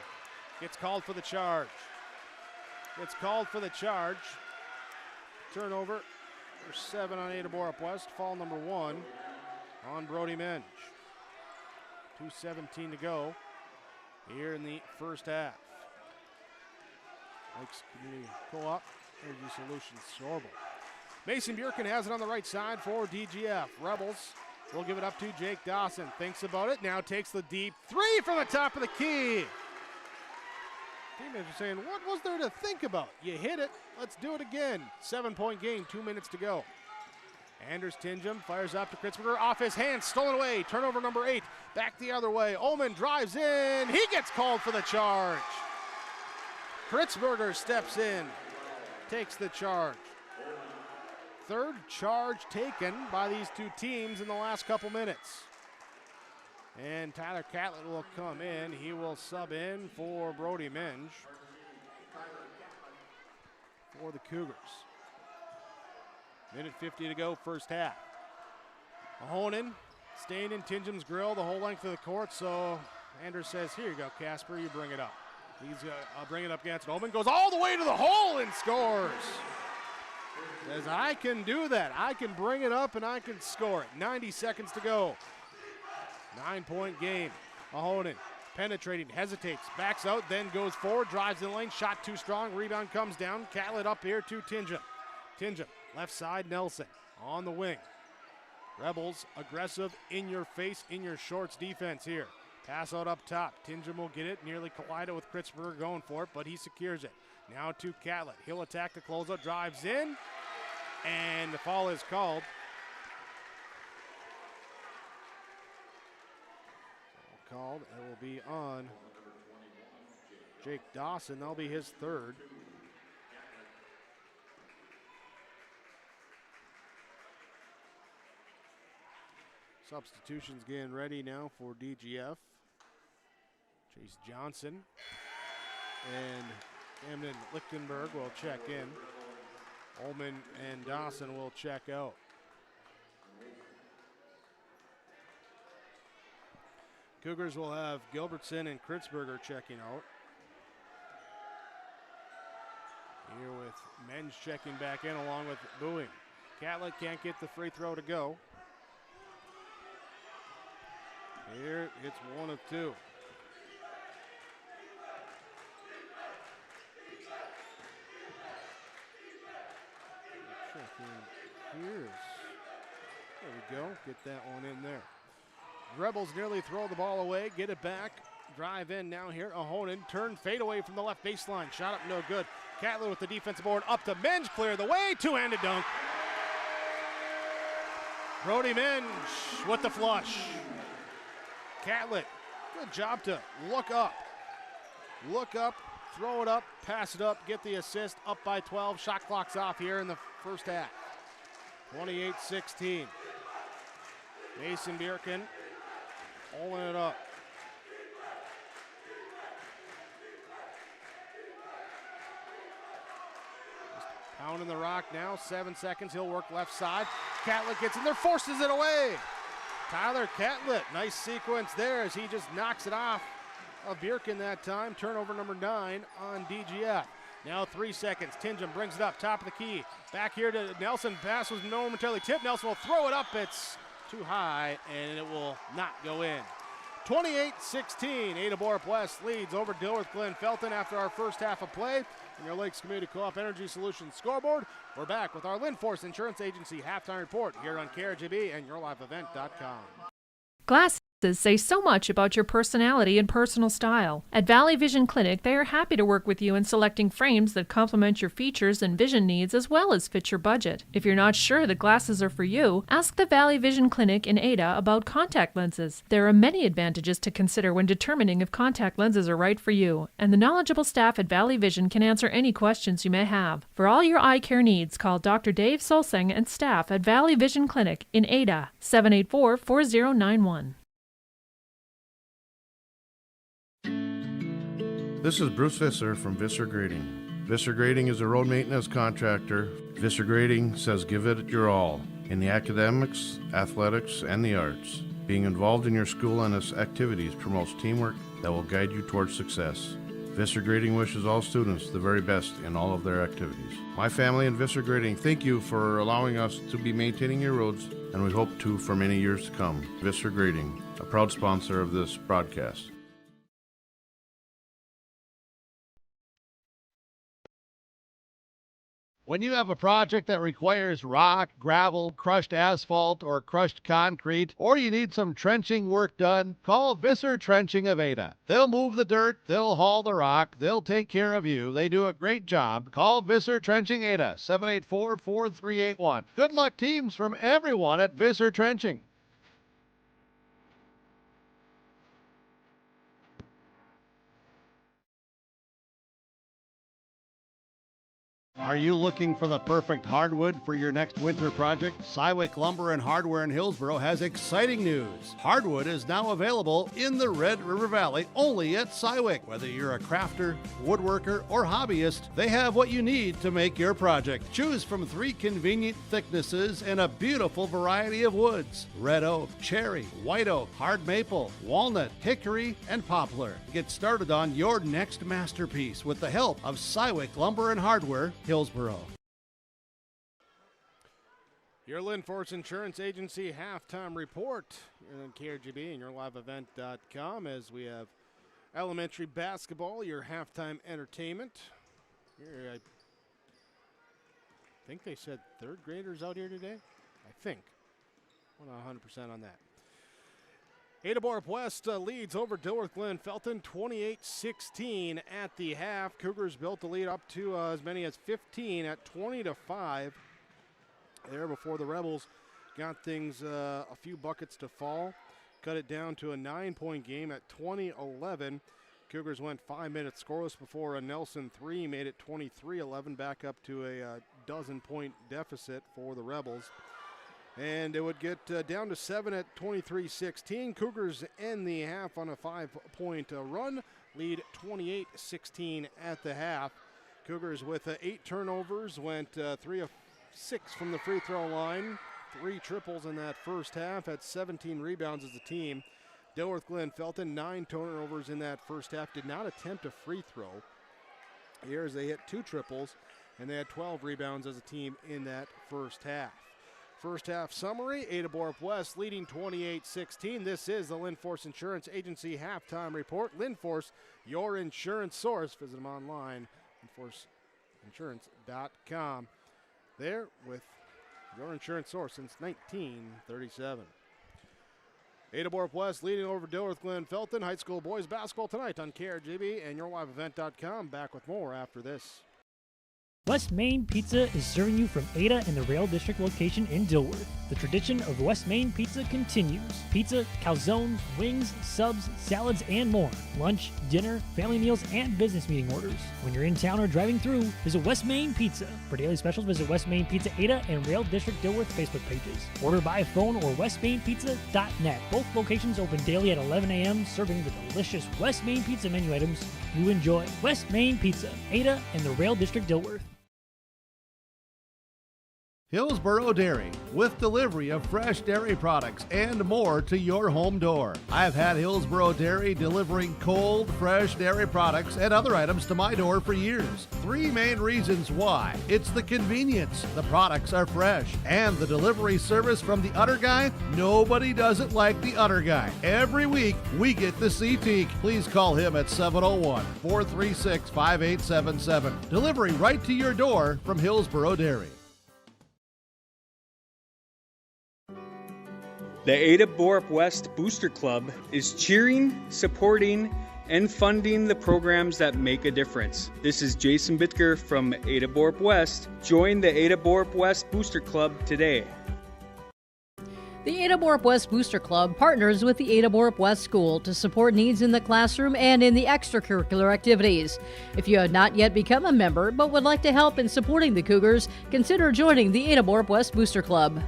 gets called for the charge. Gets called for the charge. Turnover number 7 on Ada-Borup-West. Foul number 1 on Brody Menge. 2:17 to go here in the first half. Lakes Community Co-op, Energy Solutions, Sorbo. Mason Bierkin has it on the right side for DGF. Rebels will give it up to Jake Dawson. Thinks about it, now takes the deep 3 from the top of the key. Teammates are saying, what was there to think about? You hit it, let's do it again. 7-point game, 2 minutes to go. Anders Tingham fires up to Kritzberger, off his hands, stolen away. Turnover number 8, back the other way. Ullman drives in, he gets called for the charge. Kritzberger steps in, takes the charge. Third charge taken by these two teams in the last couple minutes. And Tyler Catlett will come in. He will sub in for Brody Menge for the Cougars. Minute 50 to go, first half. Mahonen staying in Tinjum's grill the whole length of the court, so Anders says, here you go, Casper, you bring it up. I'll bring it up against Omen, goes all the way to the hole and scores. Says, I can do that. I can bring it up and I can score it. 90 seconds to go. 9-point game. Mahonen penetrating, hesitates, backs out, then goes forward, drives in the lane, shot too strong, rebound comes down. Catlett up here to Tinjum. Tinjum, left side, Nelson on the wing. Rebels, aggressive, in your face, in your shorts defense here. Pass out up top. Tinjum will get it, nearly collided with Kritzberger going for it, but he secures it. Now to Catlett. He'll attack the closeout, drives in, and the foul is called. Called. It will be on Jake Dawson. That'll be his third. Substitutions getting ready now for DGF. Chase Johnson and Camden Lichtenberg will check in. Ullman and Dawson will check out. Cougars will have Gilbertson and Kritzberger checking out. Here with Mensch checking back in along with Booing. Catlett can't get the free throw to go. Here it's one of two. Checking here. There we go. Get that one in there. Rebels nearly throw the ball away, get it back, drive in now here. Ahonen, turn, fade away from the left baseline. Shot up, no good. Catlett with the defensive board, up to Mensch, clear the way, two-handed dunk. Brody Mensch with the flush. Catlett, good job to look up, throw it up, pass it up, get the assist, up by 12. Shot clock's off here in the first half. 28-16. Mason Bjerken pulling it up. Just pounding the rock now, 7 seconds, he'll work left side. Catlett gets in there, forces it away. Tyler Catlett, nice sequence there as he just knocks it off of Bjerken that time. Turnover number 9 on DGF. Now 3 seconds, Tinjum brings it up, top of the key. Back here to Nelson, pass was momentarily tipped. Nelson will throw it up, it's too high, and it will not go in. 28-16, Ada-Borup-West leads over Dilworth-Glyndon-Felton after our first half of play. In your Lakes Community Co-op Energy Solutions scoreboard, we're back with our Linforce Insurance Agency halftime report here on KRJB and YourLiveEvent.com. Glasses say so much about your personality and personal style. At Valley Vision Clinic, they are happy to work with you in selecting frames that complement your features and vision needs as well as fit your budget. If you're not sure that glasses are for you, ask the Valley Vision Clinic in Ada about contact lenses. There are many advantages to consider when determining if contact lenses are right for you, and the knowledgeable staff at Valley Vision can answer any questions you may have. For all your eye care needs, call Dr. Dave Solseng and staff at Valley Vision Clinic in Ada, 784-4091. This is Bruce Visser from Visser Grading. Visser Grading is a road maintenance contractor. Visser Grading says give it your all in the academics, athletics, and the arts. Being involved in your school and its activities promotes teamwork that will guide you towards success. Visser Grading wishes all students the very best in all of their activities. My family and Visser Grading thank you for allowing us to be maintaining your roads, and we hope to for many years to come. Visser Grading, a proud sponsor of this broadcast. When you have a project that requires rock, gravel, crushed asphalt, or crushed concrete, or you need some trenching work done, call Visser Trenching of Ada. They'll move the dirt, they'll haul the rock, they'll take care of you. They do a great job. Call Visser Trenching Ada, 784-4381. Good luck, teams, from everyone at Visser Trenching. Are you looking for the perfect hardwood for your next winter project? Cywick Lumber and Hardware in Hillsboro has exciting news. Hardwood is now available in the Red River Valley only at Cywick. Whether you're a crafter, woodworker, or hobbyist, they have what you need to make your project. Choose from 3 convenient thicknesses and a beautiful variety of woods: red oak, cherry, white oak, hard maple, walnut, hickory, and poplar. Get started on your next masterpiece with the help of Cywick Lumber and Hardware, Hillsboro. Your Linforce Insurance Agency halftime report on KRGB and yourliveevent.com as we have elementary basketball, your halftime entertainment. Here, I think they said third graders out here today. I think. I'm not 100% on that. Ada-Borup-West leads over Dilworth-Glyndon-Felton 28-16 at the half. Cougars built the lead up to as many as 15 at 20-5. There before the Rebels got things a few buckets to fall. Cut it down to a 9-point game at 20-11. Cougars went 5 minutes scoreless before a Nelson 3 made it 23-11, back up to a dozen-point deficit for the Rebels. And it would get down to 7 at 23-16. Cougars end the half on a 5-point run, lead 28-16 at the half. Cougars with 8 turnovers, went 3 of 6 from the free throw line, 3 triples in that first half, had 17 rebounds as a team. Dilworth-Glyndon-Felton, 9 turnovers in that first half, did not attempt a free throw. Here as they hit 2 triples, and they had 12 rebounds as a team in that first half. First half summary, Ada-Borup-West leading 28-16. This is the Linforce Insurance Agency halftime report. Linforce, your insurance source. Visit them online, linforceinsurance.com. There with your insurance source since 1937. Ada-Borup-West leading over Dilworth-Glyndon-Felton. High school boys basketball tonight on KRGB and yourliveevent.com. Back with more after this. West Main Pizza is serving you from Ada and the Rail District location in Dilworth. The tradition of West Main Pizza continues. Pizza, calzones, wings, subs, salads, and more. Lunch, dinner, family meals, and business meeting orders. When you're in town or driving through, visit West Main Pizza. For daily specials, visit West Main Pizza Ada and Rail District Dilworth Facebook pages. Order by phone or westmainpizza.net. Both locations open daily at 11 a.m., serving the delicious West Main Pizza menu items you enjoy. West Main Pizza, Ada and the Rail District Dilworth. Hillsboro Dairy, with delivery of fresh dairy products and more to your home door. I've had Hillsboro Dairy delivering cold, fresh dairy products and other items to my door for years. 3 main reasons why. It's the convenience, the products are fresh, and the delivery service from the Udder Guy. Nobody does it like the Udder Guy. Every week, we get to see Teak. Please call him at 701-436-5877. Delivery right to your door from Hillsboro Dairy. The Ada-Borup-West Booster Club is cheering, supporting, and funding the programs that make a difference. This is Jason Bitker from Ada-Borup-West. Join the Ada-Borup-West Booster Club today. The Ada-Borup-West Booster Club partners with the Ada-Borup-West School to support needs in the classroom and in the extracurricular activities. If you have not yet become a member but would like to help in supporting the Cougars, consider joining the Ada-Borup-West Booster Club.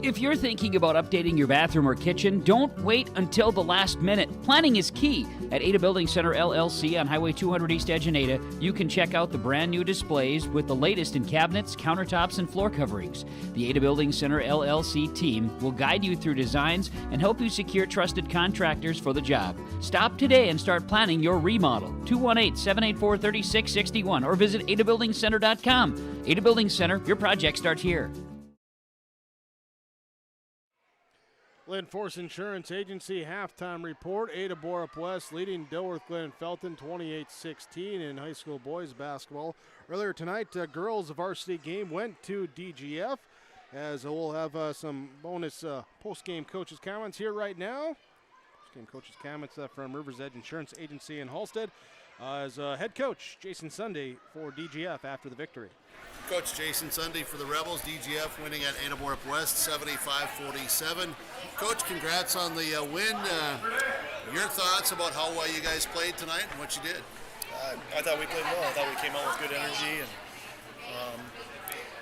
If you're thinking about updating your bathroom or kitchen, don't wait until the last minute. Planning is key. At Ada Building Center LLC on Highway 200 East Edge in Ada, you can check out the brand new displays with the latest in cabinets, countertops, and floor coverings. The Ada Building Center LLC team will guide you through designs and help you secure trusted contractors for the job. Stop today and start planning your remodel. 218-784-3661 or visit adabuildingcenter.com. Ada Building Center, your project starts here. Linforce Insurance Agency halftime report. Ada-Borup-West leading Dilworth-Glyndon-Felton 28-16 in high school boys basketball. Earlier tonight, girls varsity game went to DGF, as we'll have some bonus post-game coaches' comments here right now. Post-game coaches' comments from Rivers Edge Insurance Agency in Halstead as head coach Jason Sunday for DGF after the victory. Coach Jason Sunday for the Rebels. DGF winning at Ada-Borup-West 75-47. Coach, congrats on the win. Your thoughts about how well you guys played tonight and what you did? I thought we played well. I thought we came out with good energy,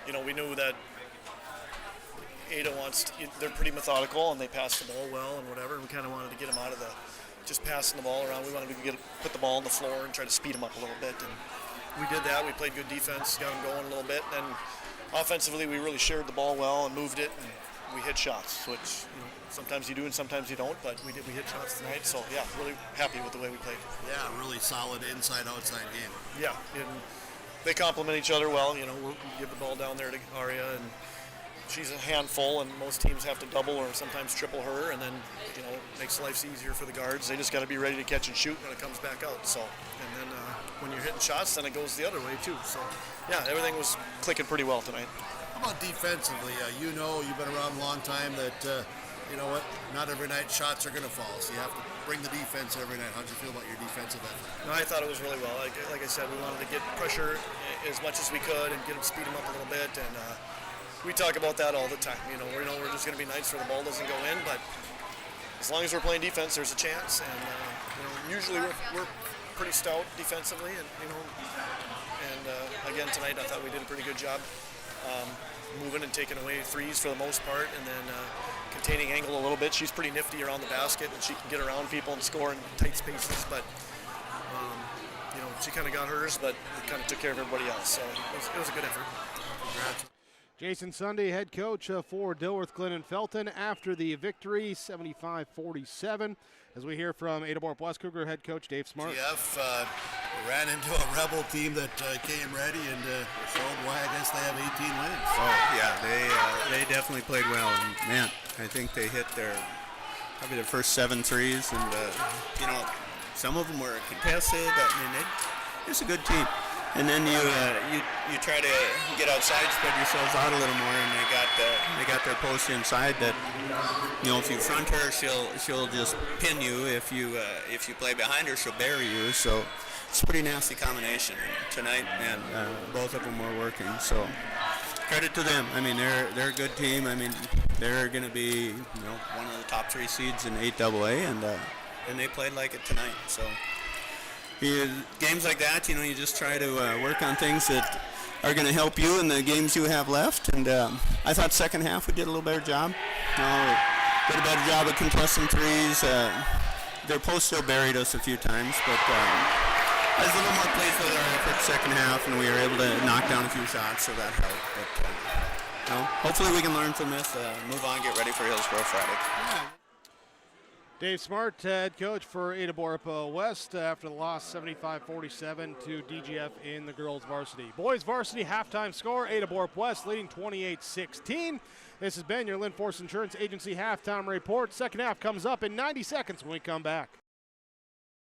and we knew that Ada they're pretty methodical, and they pass the ball well and whatever, and we kind of wanted to get them out of just passing the ball around. We wanted to put the ball on the floor and try to speed them up a little bit, and we did that. We played good defense, got them going a little bit, and offensively we really shared the ball well and moved it, and we hit shots, which sometimes you do and sometimes you don't, but we hit shots tonight, so yeah, really happy with the way we played. Yeah, really solid inside-outside game. Yeah, and they complement each other well. We'll give the ball down there to Aria, and she's a handful, and most teams have to double or sometimes triple her, and then it makes life easier for the guards. They just got to be ready to catch and shoot when it comes back out. So, and then when you're hitting shots, then it goes the other way too. So, yeah, everything was clicking pretty well tonight. How about defensively? You've been around a long time that. You know what? Not every night shots are going to fall, so you have to bring the defense every night. How'd you feel about your defensive effort? No, I thought it was really well. Like I said, we wanted to get pressure as much as we could and speed them up a little bit. And we talk about that all the time. We're just going to be nights where the ball doesn't go in, but as long as we're playing defense, there's a chance. And usually we're pretty stout defensively, and again tonight I thought we did a pretty good job moving and taking away threes for the most part, and then containing Engel a little bit. She's pretty nifty around the basket, and she can get around people and score in tight spaces, but she kind of got hers, but we kind of took care of everybody else, so it was a good effort. Congrats. Jason Sunday, head coach for Dilworth-Glyndon-Felton after the victory, 75-47. As we hear from Ada-Borup-West Cougar head coach Dave Smart. GF ran into a Rebel team that came ready and showed why I guess they have 18 wins. Oh, yeah, they definitely played well. And, man, I think they hit probably their first 7 threes. And, some of them were contested. It's a good team. And then you try to get outside, spread yourselves out a little more, and they got their post inside. That if you front her, she'll just pin you. If you play behind her, she'll bury you. So it's a pretty nasty combination. And tonight, man, both of them were working. So credit to them. I mean, they're a good team. I mean, they're going to be one of the top 3 seeds in 8AA, and they played like it tonight. So. Games like that, you just try to work on things that are going to help you in the games you have left. And I thought second half we did a little better job. Did a better job of contesting threes. Their post still buried us a few times, but I was a little more pleased with our effort second half, and we were able to knock down a few shots, so that helped. But hopefully we can learn from this, move on, get ready for Hillsborough Friday. Dave Smart, head coach for Ada-Borup-West after the loss 75-47 to DGF in the girls varsity. Boys varsity halftime score, Ada-Borup-West leading 28-16. This has been your Linforce Insurance Agency halftime report. Second half comes up in 90 seconds when we come back.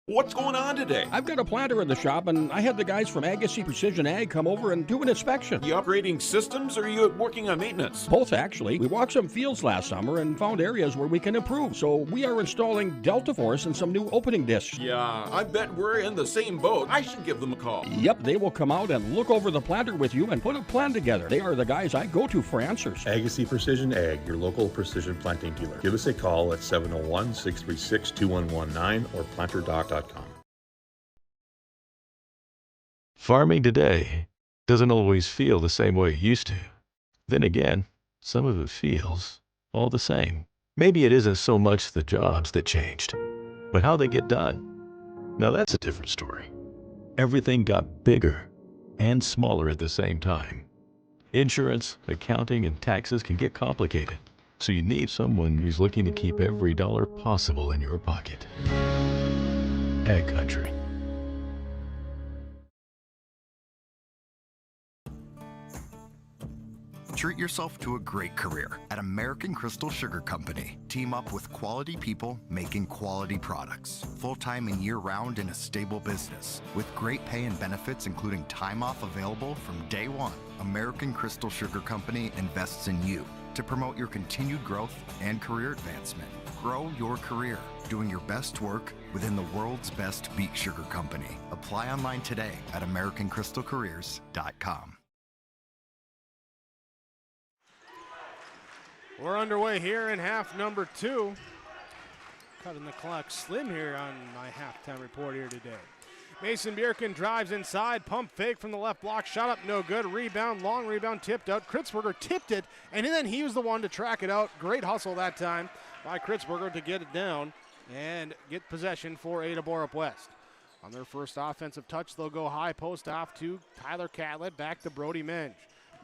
What's going on today? I've got a planter in the shop, and I had the guys from Agassi Precision Ag come over and do an inspection. You upgrading systems, or are you working on maintenance? Both, actually. We walked some fields last summer and found areas where we can improve, so we are installing Delta Force and some new opening discs. Yeah, I bet we're in the same boat. I should give them a call. Yep, they will come out and look over the planter with you and put a plan together. They are the guys I go to for answers. Agassi Precision Ag, your local precision planting dealer. Give us a call at 701-636-2119 or planterdoc.com. Farming today doesn't always feel the same way it used to. Then again, some of it feels all the same. Maybe it isn't so much the jobs that changed, but how they get done. Now that's a different story. Everything got bigger and smaller at the same time. Insurance, accounting, and taxes can get complicated, so you need someone who's looking to keep every dollar possible in your pocket. Ag Country. Treat yourself to a great career at American Crystal Sugar Company. Team up with quality people making quality products. Full-time and year-round in a stable business. With great pay and benefits including time off available from day one. American Crystal Sugar Company invests in you to promote your continued growth and career advancement. Grow your career, doing your best work within the world's best beet sugar company. Apply online today at AmericanCrystalCareers.com. We're underway here in half number 2. cutting the clock slim here on my halftime report here today. Mason Bjerken drives inside, pump fake from the left block, shot up, no good. Rebound, long rebound, tipped out. Kritzberger tipped it, and then he was the one to track it out. Great hustle that time by Kritzberger to get it down and get possession for Ada-Borup-West. On their first offensive touch, they'll go high post off to Tyler Catlett, back to Brody Menge.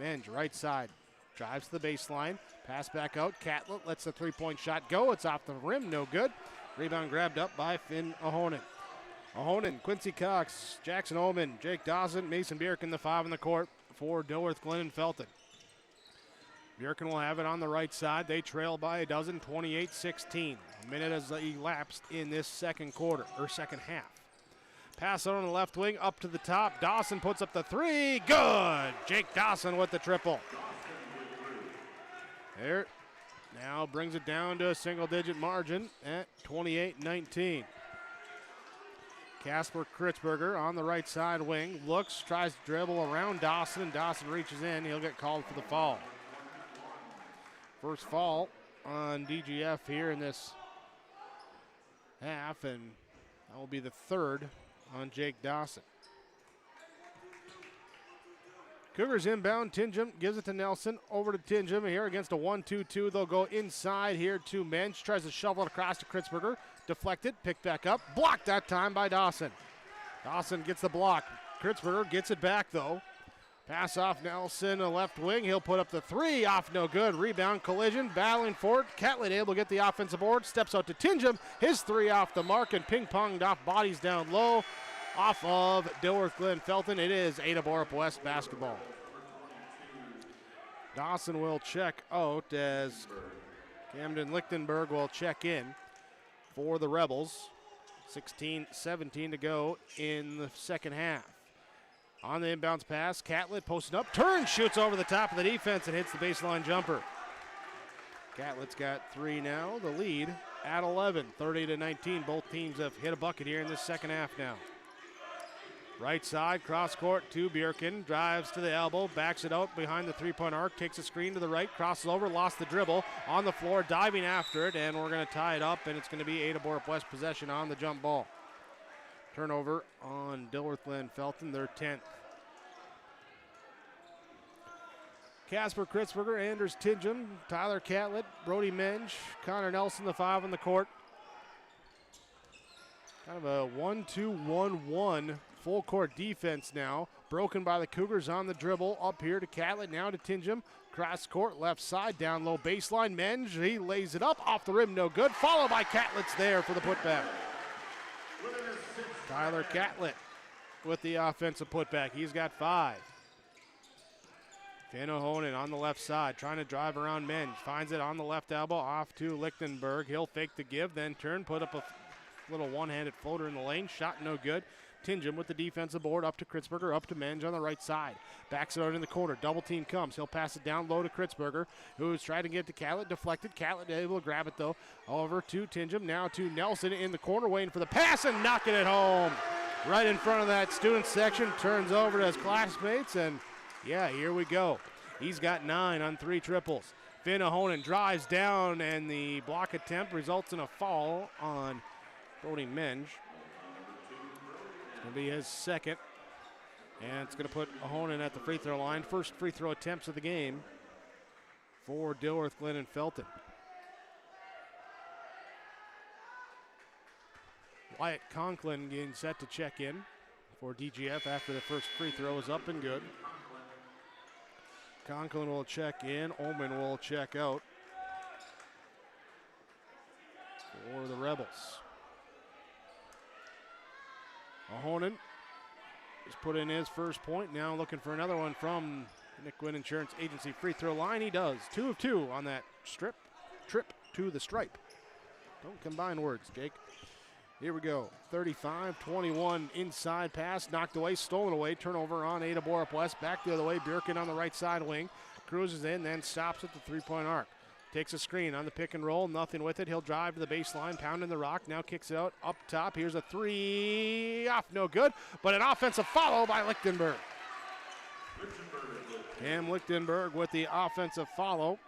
Menge, right side, drives to the baseline, pass back out. Catlett lets the three-point shot go. It's off the rim, no good. Rebound grabbed up by Finn Ahonen. Ahonen, Quincy Cox, Jackson Ullman, Jake Dawson, Mason Bjerken, the 5 in the court for Dilworth-Glyndon-Felton. Bjerken will have it on the right side. They trail by a dozen, 28-16. A minute has elapsed in this second half. Pass out on the left wing, up to the top. Dawson puts up the three. Good! Jake Dawson with the triple. There, now brings it down to a single-digit margin at 28-19. Casper Kritzberger on the right side wing, looks, tries to dribble around Dawson, and Dawson reaches in. He'll get called for the foul. First foul on DGF here in this half, and that will be the third on Jake Dawson. Cougars inbound. Tingham gives it to Nelson. Over to Tingham here against a 1-2-2. They'll go inside here to Menge. Tries to shovel it across to Kritzberger. Deflected. Picked back up. Blocked that time by Dawson. Dawson gets the block. Kritzberger gets it back though. Pass off Nelson, a left wing. He'll put up the three. Off no good. Rebound collision. Battling for it. Catlett able to get the offensive board. Steps out to Tingham. His three off the mark and ping-ponged off bodies down low. Off of Dilworth-Glyndon-Felton. It is Ada-Borup-West basketball. Dawson will check out as Camden Lichtenberg will check in for the Rebels. 16-17 to go in the second half. On the inbounds pass, Catlett posted up, turns, shoots over the top of the defense and hits the baseline jumper. Catlett's got three now, the lead at 11, 30-19. Both teams have hit a bucket here in this second half now. Right side, cross court to Bjerken, drives to the elbow, backs it out behind the three-point arc, takes a screen to the right, crosses over, lost the dribble, on the floor, diving after it, and we're going to tie it up, and it's going to be Ada-Borup-West possession on the jump ball. Turnover on Dilworth-Glyndon-Felton, their 10th. Casper Kritzberger, Anders Tingham, Tyler Catlett, Brody Menge, Connor Nelson, the 5 on the court. Kind of a 1-2-1-1 full court defense now. Broken by the Cougars on the dribble. Up here to Catlett, now to Tingham. Cross court, left side, down low baseline. Menge, he lays it up, off the rim, no good. Followed by Catlett's there for the putback. Tyler Catlett with the offensive putback. He's got 5. Finn Ahonen on the left side, trying to drive around Menge. Finds it on the left elbow, off to Lichtenberg. He'll fake the give, then turn, put up a little one-handed floater in the lane. Shot no good. Tingham with the defensive board, up to Kritzberger, up to Menge on the right side. Backs it out in the corner. Double team comes. He'll pass it down low to Kritzberger, who's trying to get to Catlett. Deflected. Catlett able to grab it, though. Over to Tingham. Now to Nelson in the corner, waiting for the pass and knocking it home. Right in front of that student section. Turns over to his classmates, and yeah, here we go. He's got 9 on 3 triples. Finn Ahonen drives down, and the block attempt results in a foul on Brody Menge. It's going to be his second, and it's going to put Ahonen at the free throw line. First free throw attempts of the game for Dilworth-Glyndon-Felton. Wyatt Conklin getting set to check in for DGF after the first free throw is up and good. Conklin will check in. Ullman will check out for the Rebels. Ahonen has put in his first point. Now looking for another one from Nick Gwynn Insurance Agency free throw line. He does. 2 of 2 on that trip to the stripe. Don't combine words, Jake. Here we go. 35-21 inside pass. Knocked away, stolen away. Turnover on Ada-Borup-West. Back the other way. Bjerken on the right side wing. Cruises in, then stops at the three-point arc. Takes a screen on the pick and roll. Nothing with it. He'll drive to the baseline, pounding the rock. Now kicks it out up top. Here's a three. Off, no good. But an offensive follow by Lichtenberg. Cam Lichtenberg with the offensive follow.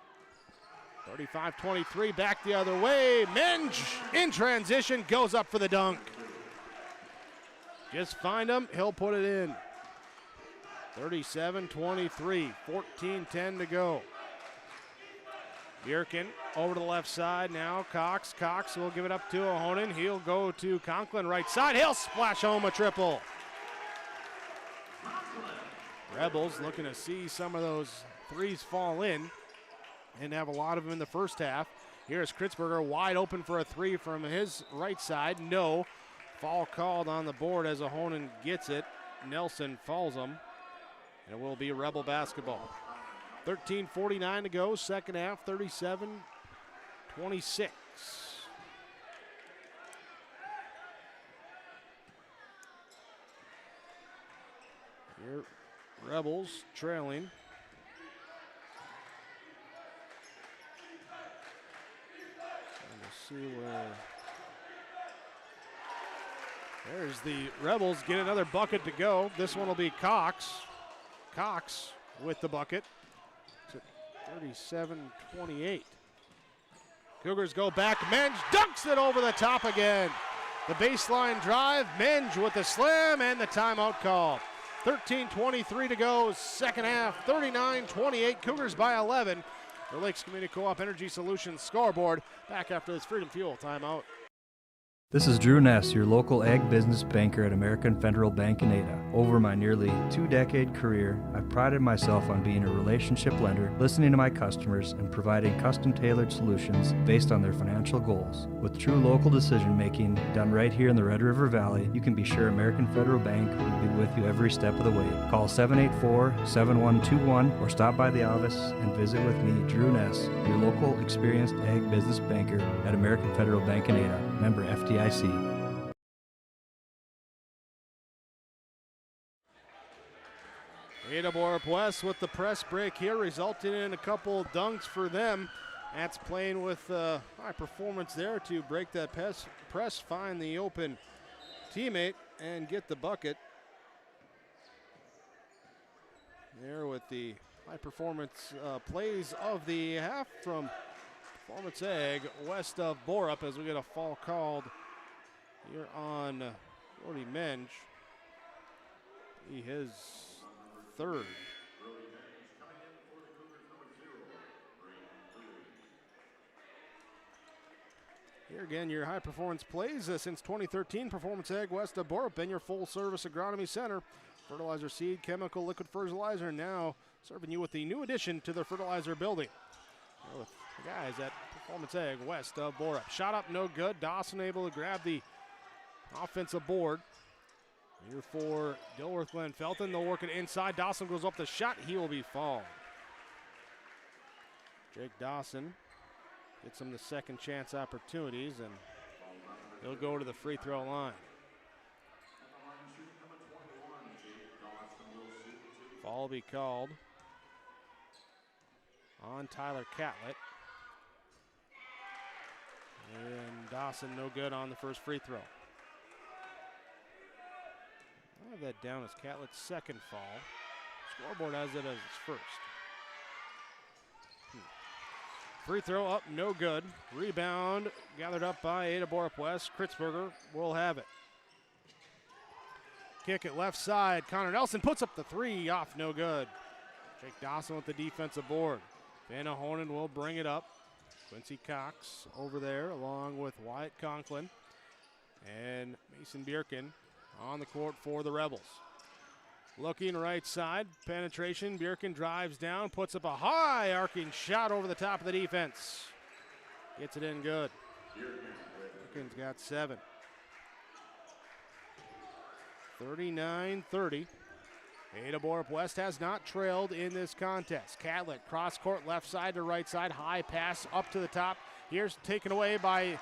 35-23, back the other way. Menge in transition, goes up for the dunk. Just find him, he'll put it in. 37-23, 14-10 to go. Bjerken over to the left side now. Cox will give it up to Ahonen. He'll go to Conklin right side. He'll splash home a triple. Rebels looking to see some of those threes fall in and have a lot of them in the first half. Here's Kritzberger wide open for a three from his right side. No. Foul called on the board as Ahonen gets it. Nelson falls him. And it will be Rebel basketball. 13:49 to go, second half, 37-26. Here, Rebels trailing. Trying to see where. There's the Rebels get another bucket to go. This one will be Cox. Cox with the bucket. 37-28. Cougars go back. Menge dunks it over the top again. The baseline drive. Menge with the slam and the timeout call. 13:23 to go, second half. 39-28. Cougars by 11. The Lakes Community Co-op Energy Solutions scoreboard. Back after this Freedom Fuel timeout. This is Drew Ness, your local ag business banker at American Federal Bank in Ada. Over my nearly 2-decade career, I've prided myself on being a relationship lender, listening to my customers, and providing custom-tailored solutions based on their financial goals. With true local decision-making done right here in the Red River Valley, you can be sure American Federal Bank will be with you every step of the way. Call 784-7121 or stop by the office and visit with me, Drew Ness, your local experienced ag business banker at American Federal Bank in Ada. Member FDIC. Ada-Borup-West with the press break here, resulting in a couple dunks for them. That's playing with high performance there to break that press, find the open teammate, and get the bucket. There with the high performance plays of the half from Performance Ag west of Borup as we get a foul called here on Brody Menge. His third. Here again, your high performance plays since 2013. Performance Ag west of Borup, been your full service agronomy center. Fertilizer, seed, chemical, liquid fertilizer, now serving you with the new addition to the fertilizer building. Here with the guys at Performance Ag west of Borup. Shot up, no good. Dawson able to grab the offensive board. Here for Dilworth-Glyndon-Felton. They'll work it inside. Dawson goes up the shot. He will be fouled. Jake Dawson gets him the second chance opportunities, and he'll go to the free throw line. Foul will be called on Tyler Catlett. And Dawson no good on the first free throw. I have that down as Catlett's second foul. Scoreboard has it as his first. Free throw up, no good. Rebound gathered up by Ada-Borup-West. Kritzberger will have it. Kick it left side. Connor Nelson puts up the three, off, no good. Jake Dawson with the defensive board. Van Ahonen will bring it up. Quincy Cox over there along with Wyatt Conklin and Mason Bjerken on the court for the Rebels. Looking right side, penetration. Bjerken drives down, puts up a high arcing shot over the top of the defense. Gets it in good. Bjerken's got 7. 39-30. Ada-Borup-West has not trailed in this contest. Catlett, cross court, left side to right side, high pass up to the top. Here's taken away by,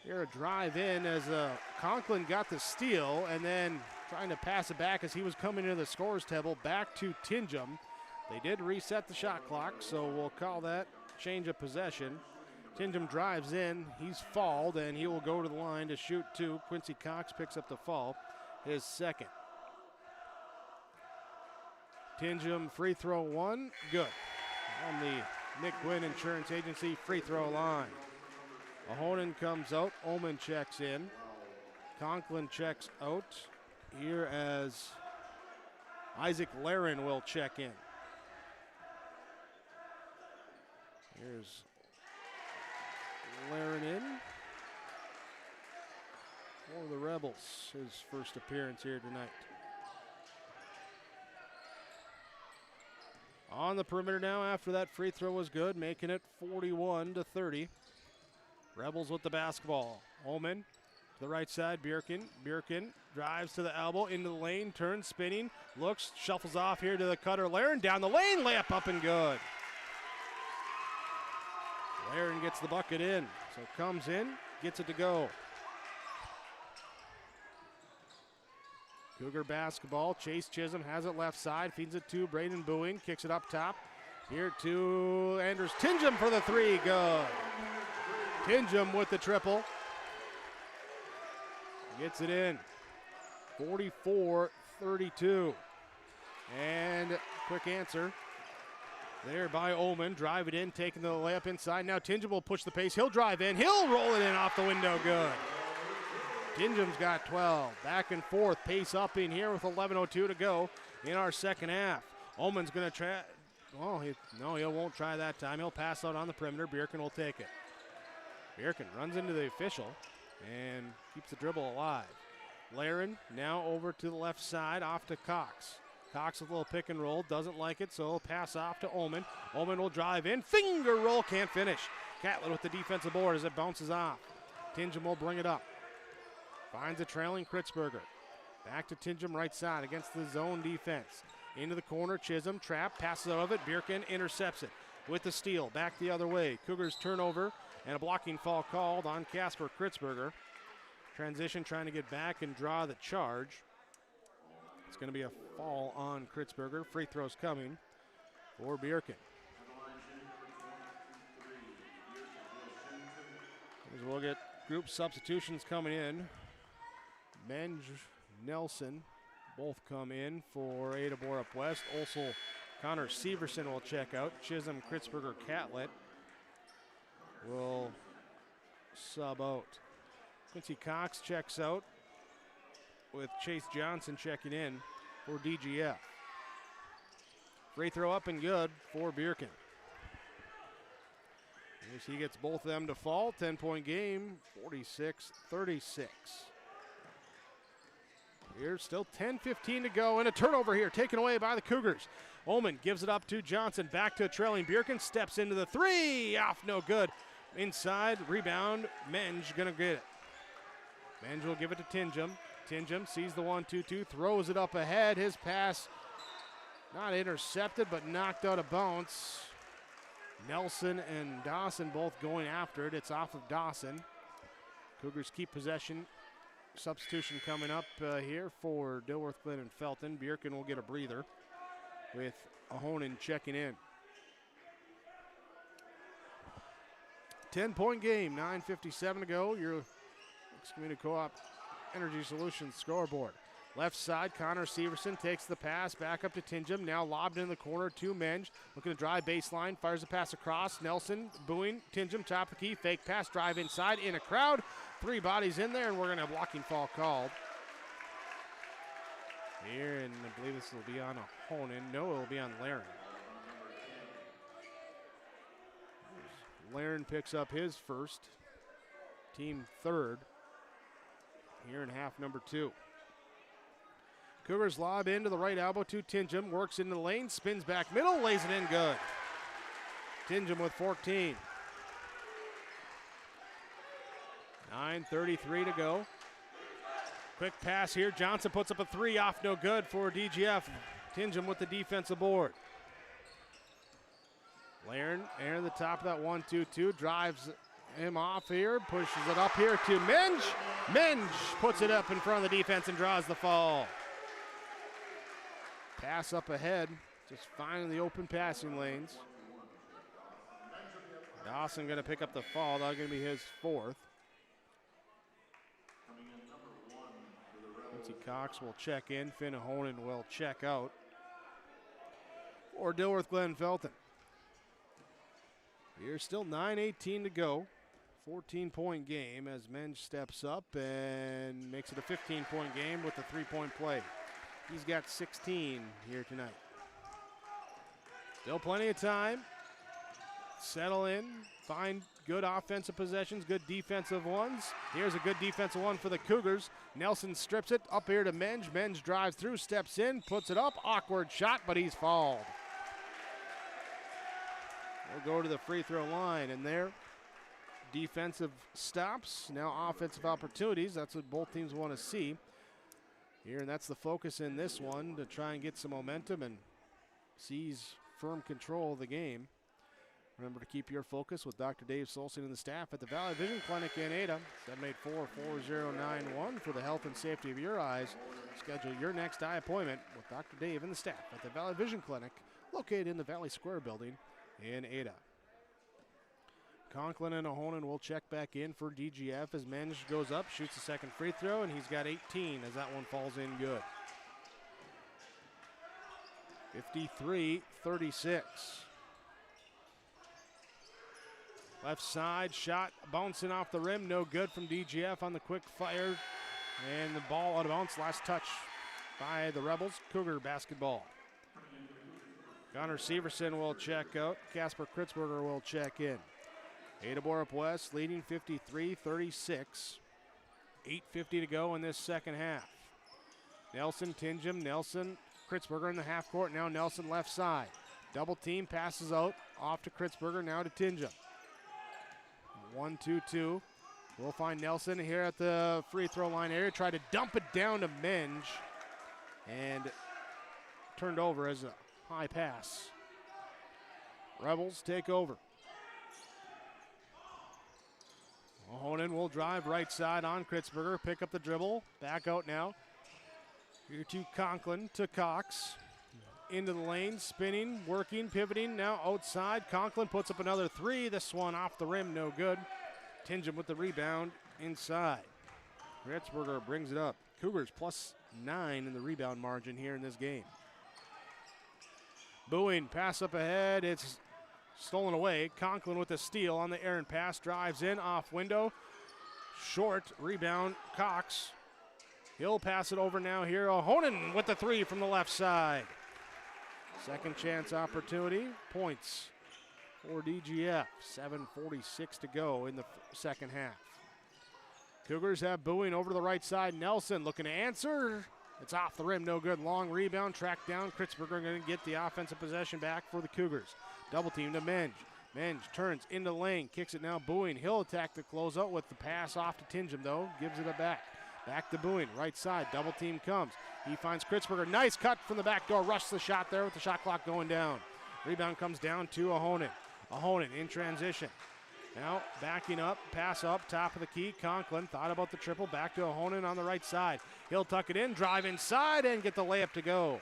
here a drive in as Conklin got the steal and then trying to pass it back as he was coming into the scorer's table back to Tinjum. They did reset the shot clock, so we'll call that change of possession. Tinjum drives in, he's fouled, and he will go to the line to shoot 2. Quincy Cox picks up the foul, his second. Tinjum free throw 1, good. On the Nick Gwynn Insurance Agency free throw line. Ahonen comes out. Omen checks in. Conklin checks out here as Isaac Laren will check in. Here's Laren in for the Rebels, his first appearance here tonight. On the perimeter now after that free throw was good, making it 41-30. Rebels with the basketball. Omen to the right side, Bjerken. Bjerken drives to the elbow, into the lane, turns, spinning, looks, shuffles off here to the cutter. Laren down the lane, layup up and good. Laren gets the bucket in, so comes in, gets it to go. Cougar basketball. Chase Chisholm has it left side, feeds it to Braden Boeing, kicks it up top. Here to Anders Tingham for the three, good. Tingham with the triple. Gets it in. 44-32. And quick answer there by Omen. Drive it in, taking the layup inside. Now Tingham will push the pace. He'll drive in. He'll roll it in off the window, good. Tingham's got 12. Back and forth, pace up in here with 11:02 to go in our second half. Omen's going to try. Oh, he won't try that time. He'll pass out on the perimeter. Bjerken will take it. Bjerken runs into the official and keeps the dribble alive. Laren now over to the left side, off to Cox. Cox with a little pick and roll, doesn't like it, so he'll pass off to Omen. Omen will drive in, finger roll, can't finish. Catlett with the defensive board as it bounces off. Tingham will bring it up. Finds a trailing Kritzberger. Back to Tingham right side against the zone defense. Into the corner, Chisholm, trap, passes out of it. Bjerken intercepts it with the steal. Back the other way. Cougars turnover and a blocking foul called on Casper Kritzberger. Transition trying to get back and draw the charge. It's going to be a fall on Kritzberger. Free throws coming for Bjerken. As we'll get group substitutions coming in. Menge, Nelson both come in for Ada-Borup-West. Also, Connor Severson will check out. Chisholm, Kritzberger, Catlett will sub out. Quincy Cox checks out with Chase Johnson checking in for DGF. Free throw up and good for Bjerken. As he gets both of them to fall, 10-point game, 46-36. Here's still 10-15 to go, and a turnover here taken away by the Cougars. Omen gives it up to Johnson, back to a trailing Bjerken, steps into the three, off no good. Inside, rebound, Menge gonna get it. Menge will give it to Tingham. Tingham sees the 1-2-2, throws it up ahead. His pass not intercepted, but knocked out of bounds. Nelson and Dawson both going after it. It's off of Dawson. Cougars keep possession. Substitution coming up here for Dilworth-Glyndon-Felton. Bjerken will get a breather with Ahonen checking in. 10-point game, 9:57 to go. Your Community Co-op Energy Solutions scoreboard. Left side, Connor Severson takes the pass back up to Tingham. Now lobbed in the corner to Menge. Looking to drive baseline, fires the pass across. Nelson, Boeing, Tingham, top of the key, fake pass, drive inside, in a crowd. Three bodies in there, and we're going to have blocking fall called. Here, and I believe this will be on Ahonen. No, it will be on Laren. Laren picks up his first, team third, here in half number 2. Cougars lob into the right elbow to Tingham, works into the lane, spins back middle, lays it in good. Tingham with 14. 9:33 to go. Quick pass here, Johnson puts up a three, off no good for DGF. Tingham with the defensive board. Laren near the top of that 1-2-2, drives him off here, pushes it up here to Menge. Menge puts it up in front of the defense and draws the fall. Pass up ahead, just finding the open passing lanes. Dawson going to pick up the fall. That's going to be his fourth. Quincy Cox will check in. Finn Ahonen will check out. Or Dilworth-Glyndon-Felton. Here's still 9:18 to go. 14-point game as Menge steps up and makes it a 15-point game with a 3-point play. He's got 16 here tonight. Still plenty of time. Settle in, find good offensive possessions, good defensive ones. Here's a good defensive one for the Cougars. Nelson strips it up here to Menge. Menge drives through, steps in, puts it up. Awkward shot, but he's fouled. We'll go to the free throw line, and there, defensive stops, now offensive opportunities. That's what both teams want to see here, and that's the focus in this one, to try and get some momentum and seize firm control of the game. Remember to keep your focus with Dr. Dave Solson and the staff at the Valley Vision Clinic in Ada. 784-4091 for the health and safety of your eyes. Schedule your next eye appointment with Dr. Dave and the staff at the Valley Vision Clinic, located in the Valley Square building in Ada. Conklin and Ahonen will check back in for DGF as Menge goes up, shoots the second free throw, and he's got 18 as that one falls in good. 53-36. Left side shot bouncing off the rim, no good from DGF on the quick fire. And the ball out of bounds, last touch by the Rebels. Cougar basketball. Connor Severson will check out. Casper Kritzberger will check in. Ada-Borup-West leading 53-36. 8:50 to go in this second half. Nelson, Tingham, Nelson, Kritzberger in the half court. Now Nelson left side. Double team, passes out, off to Kritzberger, now to Tingham. 1-2-2. We'll find Nelson here at the free throw line area. Try to dump it down to Menge. And turned over as a high pass. Rebels take over. Ahonen will drive right side on Kritzberger. Pick up the dribble. Back out now. Here to Conklin, to Cox. Into the lane, spinning, working, pivoting, now outside. Conklin puts up another three. This one off the rim, no good. Tingham with the rebound inside. Kritzberger brings it up. Cougars +9 in the rebound margin here in this game. Booing, pass up ahead. It's stolen away. Conklin with the steal on the errant pass. Drives in, off window. Short, rebound, Cox. He'll pass it over now here. Ahonen with the three from the left side. Second chance opportunity. Points for DGF. 7:46 to go in the second half. Cougars have Booing over to the right side. Nelson looking to answer. It's off the rim, no good. Long rebound, tracked down. Kritzberger going to get the offensive possession back for the Cougars. Double team to Menge. Menge turns into the lane, kicks it now. Booing. He'll attack the closeout with the pass off to Tingham, though. Gives it back. Back to Booing, right side. Double team comes. He finds Kritzberger. Nice cut from the back door. Rushes the shot there with the shot clock going down. Rebound comes down to Ahonen. Ahonen in transition. Now backing up, pass up, top of the key. Conklin thought about the triple. Back to Ahonen on the right side. He'll tuck it in, drive inside, and get the layup to go.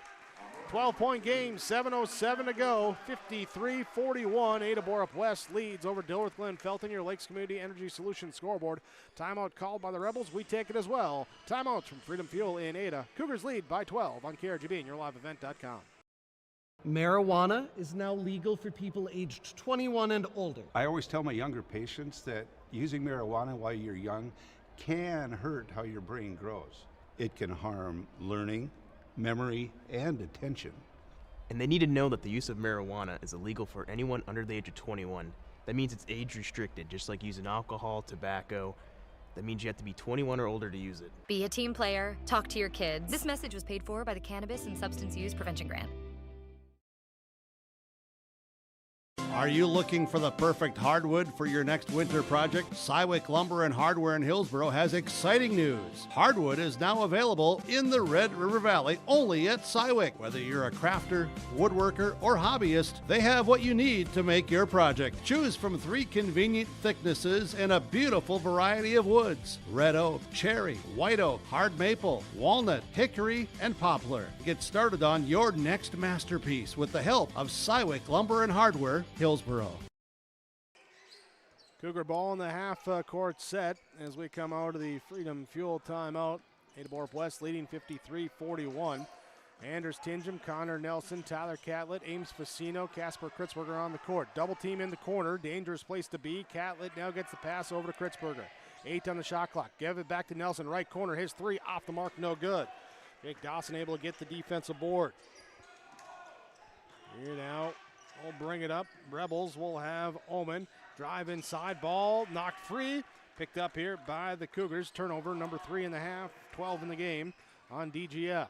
12-point game, 7:07 to go. 53-41. Ada-Borup-West leads over Dilworth-Glyndon-Felton, your Lakes Community Energy Solutions scoreboard. Timeout called by the Rebels. We take it as well. Timeouts from Freedom Fuel in Ada. Cougars lead by 12 on KRGB and yourliveevent.com. Marijuana is now legal for people aged 21 and older. I always tell my younger patients that using marijuana while you're young can hurt how your brain grows. It can harm learning, memory, and attention. And they need to know that the use of marijuana is illegal for anyone under the age of 21. That means it's age restricted, just like using alcohol, tobacco. That means you have to be 21 or older to use it. Be a team player. Talk to your kids. This message was paid for by the Cannabis and Substance Use Prevention Grant. Are you looking for the perfect hardwood for your next winter project? Cywick Lumber and Hardware in Hillsboro has exciting news. Hardwood is now available in the Red River Valley only at Cywick. Whether you're a crafter, woodworker, or hobbyist, they have what you need to make your project. Choose from 3 convenient thicknesses and a beautiful variety of woods: red oak, cherry, white oak, hard maple, walnut, hickory, and poplar. Get started on your next masterpiece with the help of Cywick Lumber and Hardware, Hillsboro. Cougar ball in the half-court set as we come out of the Freedom Fuel timeout. Ada-Borup-West leading 53-41. Anders Tingham, Connor Nelson, Tyler Catlett, Ames Facino, Casper Kritzberger on the court. Double team in the corner, dangerous place to be. Catlett now gets the pass over to Kritzberger. 8 on the shot clock. Give it back to Nelson, right corner. His 3 off the mark, no good. Jake Dawson able to get the defensive board. Here now, we'll bring it up. Rebels will have Omen. Drive inside, ball knocked free. Picked up here by the Cougars. Turnover, number 3 in the half, 12 in the game on DGF.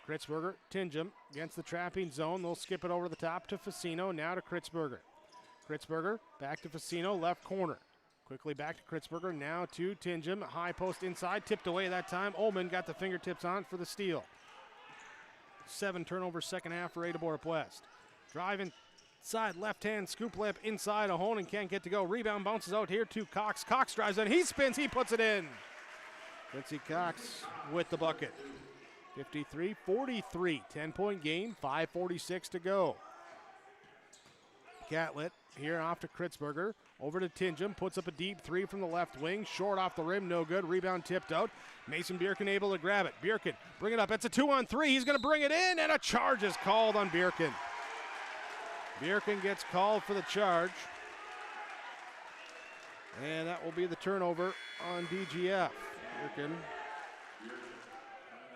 Kritzberger, Tingham against the trapping zone. They'll skip it over the top to Facino. Now to Kritzberger. Kritzberger back to Facino, left corner. Quickly back to Kritzberger, now to Tingham. High post inside, tipped away that time. Ullman got the fingertips on for the steal. 7 turnovers second half for Ada-Borup-West. Drive inside, left-hand scoop layup inside. Ahonen can't get to go. Rebound bounces out here to Cox. Cox drives in, he spins, he puts it in. Quincy Cox with the bucket. 53-43, 10-point game, 5:46 to go. Catlett here off to Kritzberger. Over to Tingham, puts up a deep 3 from the left wing. Short off the rim, no good. Rebound tipped out. Mason Bjerken able to grab it. Bjerken, bring it up. It's a 2-on-3. He's going to bring it in, and a charge is called on Bjerken. Bjerken gets called for the charge. And that will be the turnover on DGF. Bjerken,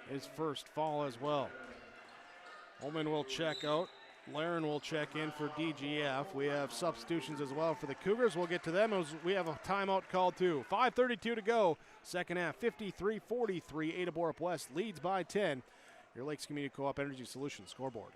his first foul as well. Ullman will check out. Laren will check in for DGF. We have substitutions as well for the Cougars. We'll get to them as we have a timeout called too. 5:32 to go. Second half, 53-43. Ada-Borup-West leads by 10. Your Lakes Community Co-op Energy Solutions scoreboard.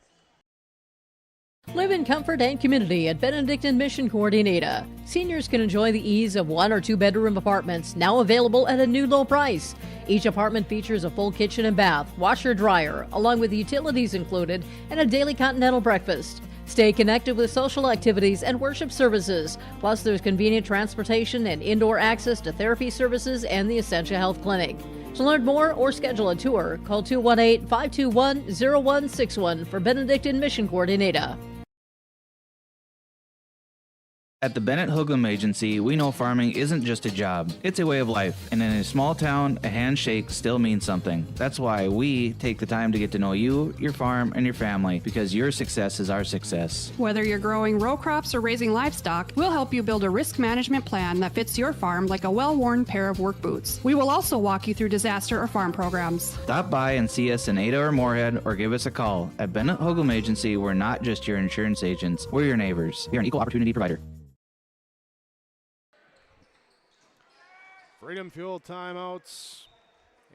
Live in comfort and community at Benedictine Mission Court in Ada. Seniors can enjoy the ease of 1 or 2 bedroom apartments, now available at a new low price. Each apartment features a full kitchen and bath, washer, dryer, along with utilities included, and a daily continental breakfast. Stay connected with social activities and worship services. Plus, there's convenient transportation and indoor access to therapy services and the Essentia Health Clinic. To learn more or schedule a tour, call 218-521-0161 for Benedictine Mission Court in Ada. At the Bennett Hoogland Agency, we know farming isn't just a job, it's a way of life. And in a small town, a handshake still means something. That's why we take the time to get to know you, your farm, and your family, because your success is our success. Whether you're growing row crops or raising livestock, we'll help you build a risk management plan that fits your farm like a well-worn pair of work boots. We will also walk you through disaster or farm programs. Stop by and see us in Ada or Moorhead, or give us a call. At Bennett Hoogland Agency, we're not just your insurance agents, we're your neighbors. We are an equal opportunity provider. Freedom Fuel timeouts.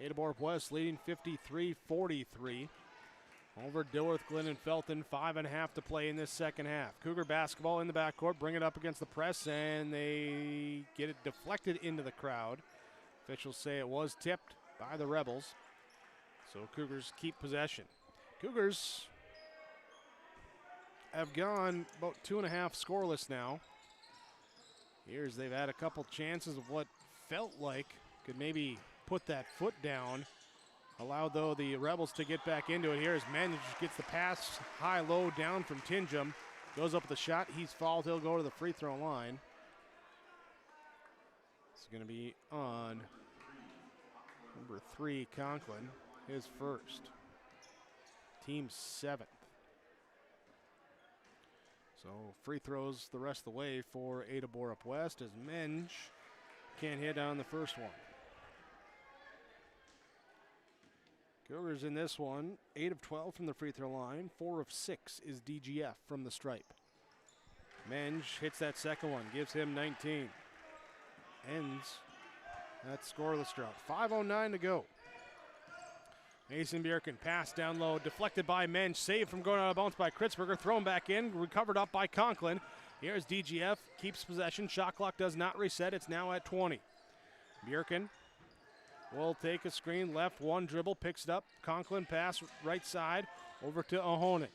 Ada-Borup-West leading 53-43 over Dilworth-Glyndon-Felton. 5.5 to play in this second half. Cougar basketball in the backcourt. Bring it up against the press, and they get it deflected into the crowd. Officials say it was tipped by the Rebels. So Cougars keep possession. Cougars have gone about 2.5 scoreless now. Here's they've had a couple chances of what felt like could maybe put that foot down. Allowed, though, the Rebels to get back into it here as Menge gets the pass high-low down from Tingham. Goes up with the shot. He's fouled. He'll go to the free throw line. It's going to be on number 3, Conklin, his first. Team 7th. So free throws the rest of the way for Ada-Borup-West as Menge can't hit on the first one. Cougars in this one, 8 of 12 from the free throw line. 4 of 6 is DGF from the stripe. Menge hits that second one, gives him 19. Ends that scoreless drought. 5:09 to go. Mason Bjerken pass down low, deflected by Menge, saved from going out of bounds by Kritzberger, thrown back in, recovered up by Conklin. Here's DGF, keeps possession. Shot clock does not reset. It's now at 20. Bjerken will take a screen left, one dribble, picks it up. Conklin pass right side over to Ahonen.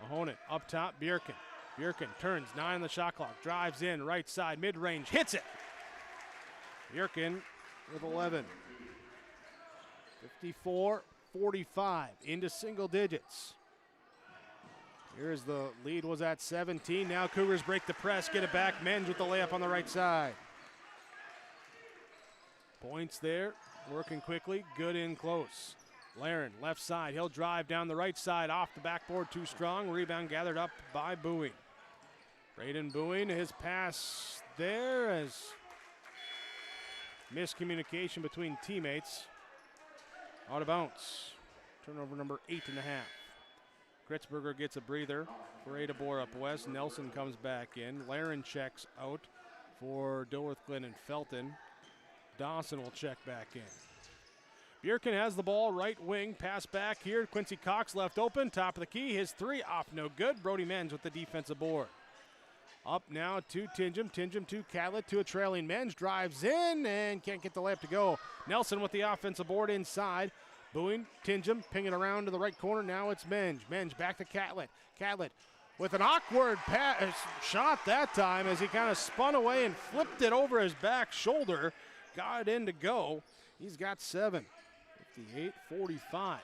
Ahonen up top, Bjerken. Bjerken turns, 9 on the shot clock, drives in, right side, mid-range, hits it. Bjerken with 11. 54-45 into single digits. Here's the lead was at 17. Now Cougars break the press, get it back. Menge with the layup on the right side. Points there, working quickly, good in close. Laren, left side. He'll drive down the right side, off the backboard, too strong. Rebound gathered up by Boeing. Braden Boeing, his pass there as miscommunication between teammates. Out of bounds. Turnover number 8.5. Kritzberger gets a breather for Ada-Borup-West. Nelson comes back in. Laren checks out for Dilworth-Glyndon-Felton. Dawson will check back in. Bjerken has the ball, right wing, pass back here. Quincy Cox left open, top of the key. His three off, no good. Brody Menz with the defensive board. Up now to Tingham. Tingham to Catlett to a trailing Menz. Drives in and can't get the layup to go. Nelson with the offensive board inside. Booing, Tingham, pinging around to the right corner. Now it's Menz. Menz back to Catlett. Catlett with an awkward shot that time as he kind of spun away and flipped it over his back shoulder. Got it in to go. He's got 7. 58-45.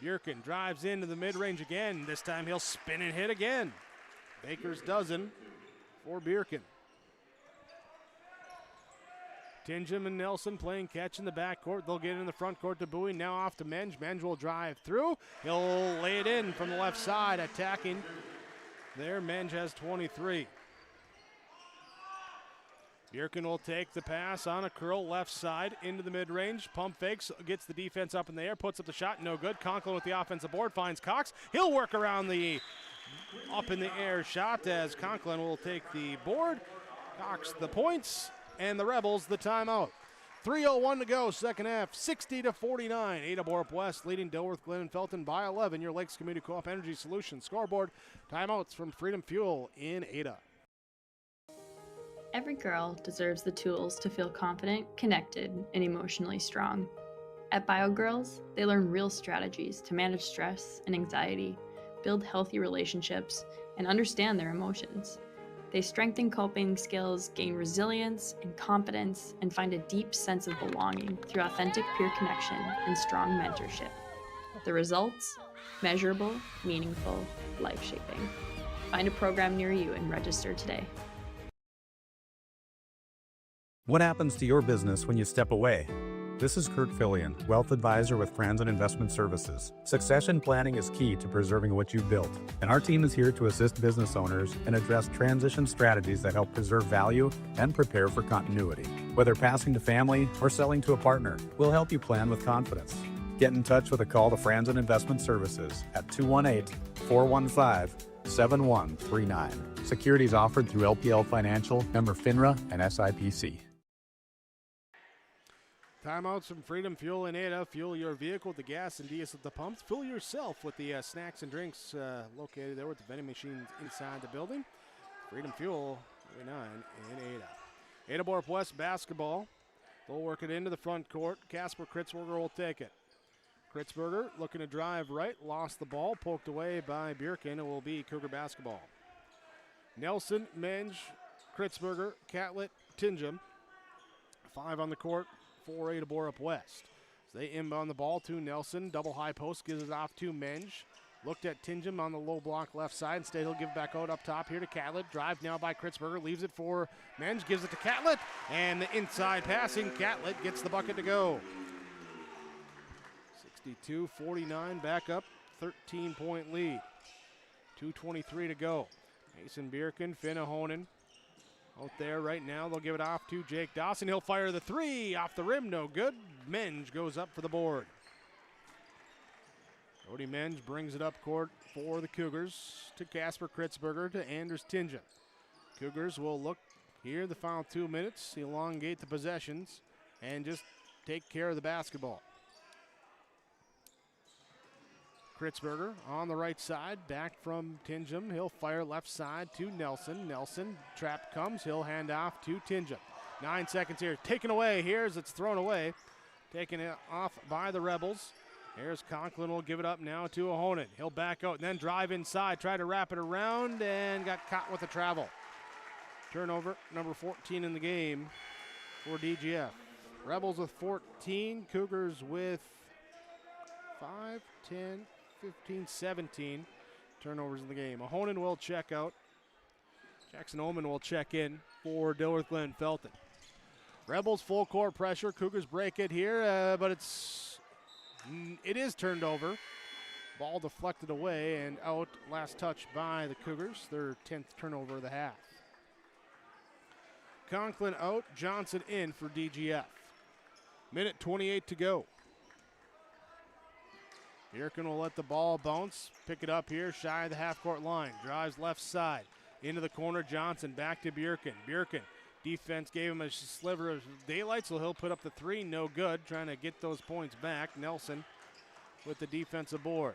Bjerken drives into the mid-range again. This time he'll spin and hit again. Baker's dozen for Bjerken. Tingham and Nelson playing catch in the backcourt. They'll get in the front court to Bowie. Now off to Menz. Menz will drive through. He'll lay it in from the left side, attacking. There, Menz has 23. Bjerken will take the pass on a curl left side into the mid-range. Pump fakes, gets the defense up in the air, puts up the shot, no good. Conklin with the offensive board, finds Cox. He'll work around the up in the air shot as Conklin will take the board. Cox the points, and the Rebels the timeout. 3:01 to go, second half, 60-49. Ada-Borup-West leading Dilworth-Glyndon-Felton by 11. Your Lakes Community Co-op Energy Solutions scoreboard. Timeouts from Freedom Fuel in Ada. Every girl deserves the tools to feel confident, connected, and emotionally strong. At BioGirls, they learn real strategies to manage stress and anxiety, build healthy relationships, and understand their emotions. They strengthen coping skills, gain resilience and confidence, and find a deep sense of belonging through authentic peer connection and strong mentorship. The results? Measurable, meaningful, life-shaping. Find a program near you and register today. What happens to your business when you step away? This is Kurt Fillion, Wealth Advisor with Franzen Investment Services. Succession planning is key to preserving what you've built, and our team is here to assist business owners and address transition strategies that help preserve value and prepare for continuity. Whether passing to family or selling to a partner, we'll help you plan with confidence. Get in touch with a call to Franzen Investment Services at 218-415-7139. Securities offered through LPL Financial, member FINRA, and SIPC. Timeouts from Freedom Fuel in Ada. Fuel your vehicle with the gas and DS at the pumps. Fuel yourself with the snacks and drinks located there with the vending machines inside the building. Freedom Fuel 9 in Ada. Ada-Borup-West basketball. They'll work it into the front court. Casper Kritzberger will take it. Kritzberger looking to drive right. Lost the ball. Poked away by Bjerken. It will be Cougar basketball. Nelson, Menz, Kritzberger, Catlett, Tingham. 5 on the court for Ada-Borup-West. So they inbound the ball to Nelson. Double high post, gives it off to Menz. Looked at Tingham on the low block left side. Instead, he'll give it back out up top here to Catlett. Drive now by Kritzberger. Leaves it for Menz. Gives it to Catlett. And the inside passing. Catlett gets the bucket to go. 62-49. Back up. 13-point lead. 2:23 to go. Mason Bjerken, Finn Ahonen. Out there right now, they'll give it off to Jake Dawson. He'll fire the three off the rim, no good. Menz goes up for the board. Brody Menz brings it up court for the Cougars to Casper Kritzberger to Anders Tingham. Cougars will look here the final 2 minutes, elongate the possessions, and just take care of the basketball. Kritzberger on the right side, back from Tingham. He'll fire left side to Nelson. Nelson, trap comes. He'll hand off to Tingham. 9 seconds here. Taken away here as it's thrown away. Taken it off by the Rebels. Here's Conklin. Will give it up now to Ahonen. He'll back out and then drive inside. Try to wrap it around and got caught with the travel. Turnover, number 14 in the game for DGF. Rebels with 14. Cougars with 5, 10, 15, 17 turnovers in the game. Ahonen will check out. Jackson Oman will check in for Dilworth-Glyndon-Felton. Rebels full court pressure. Cougars break it here, but it's It is turned over. Ball deflected away and out. Last touch by the Cougars. Their 10th turnover of the half. Conklin out. Johnson in for DGF. Minute 28 to go. Bjerken will let the ball bounce. Pick it up here shy of the half-court line. Drives left side. Into the corner. Johnson back to Bjerken. Bjerken. Defense gave him a sliver of daylight, so he'll put up the three. No good. Trying to get those points back. Nelson with the defensive board.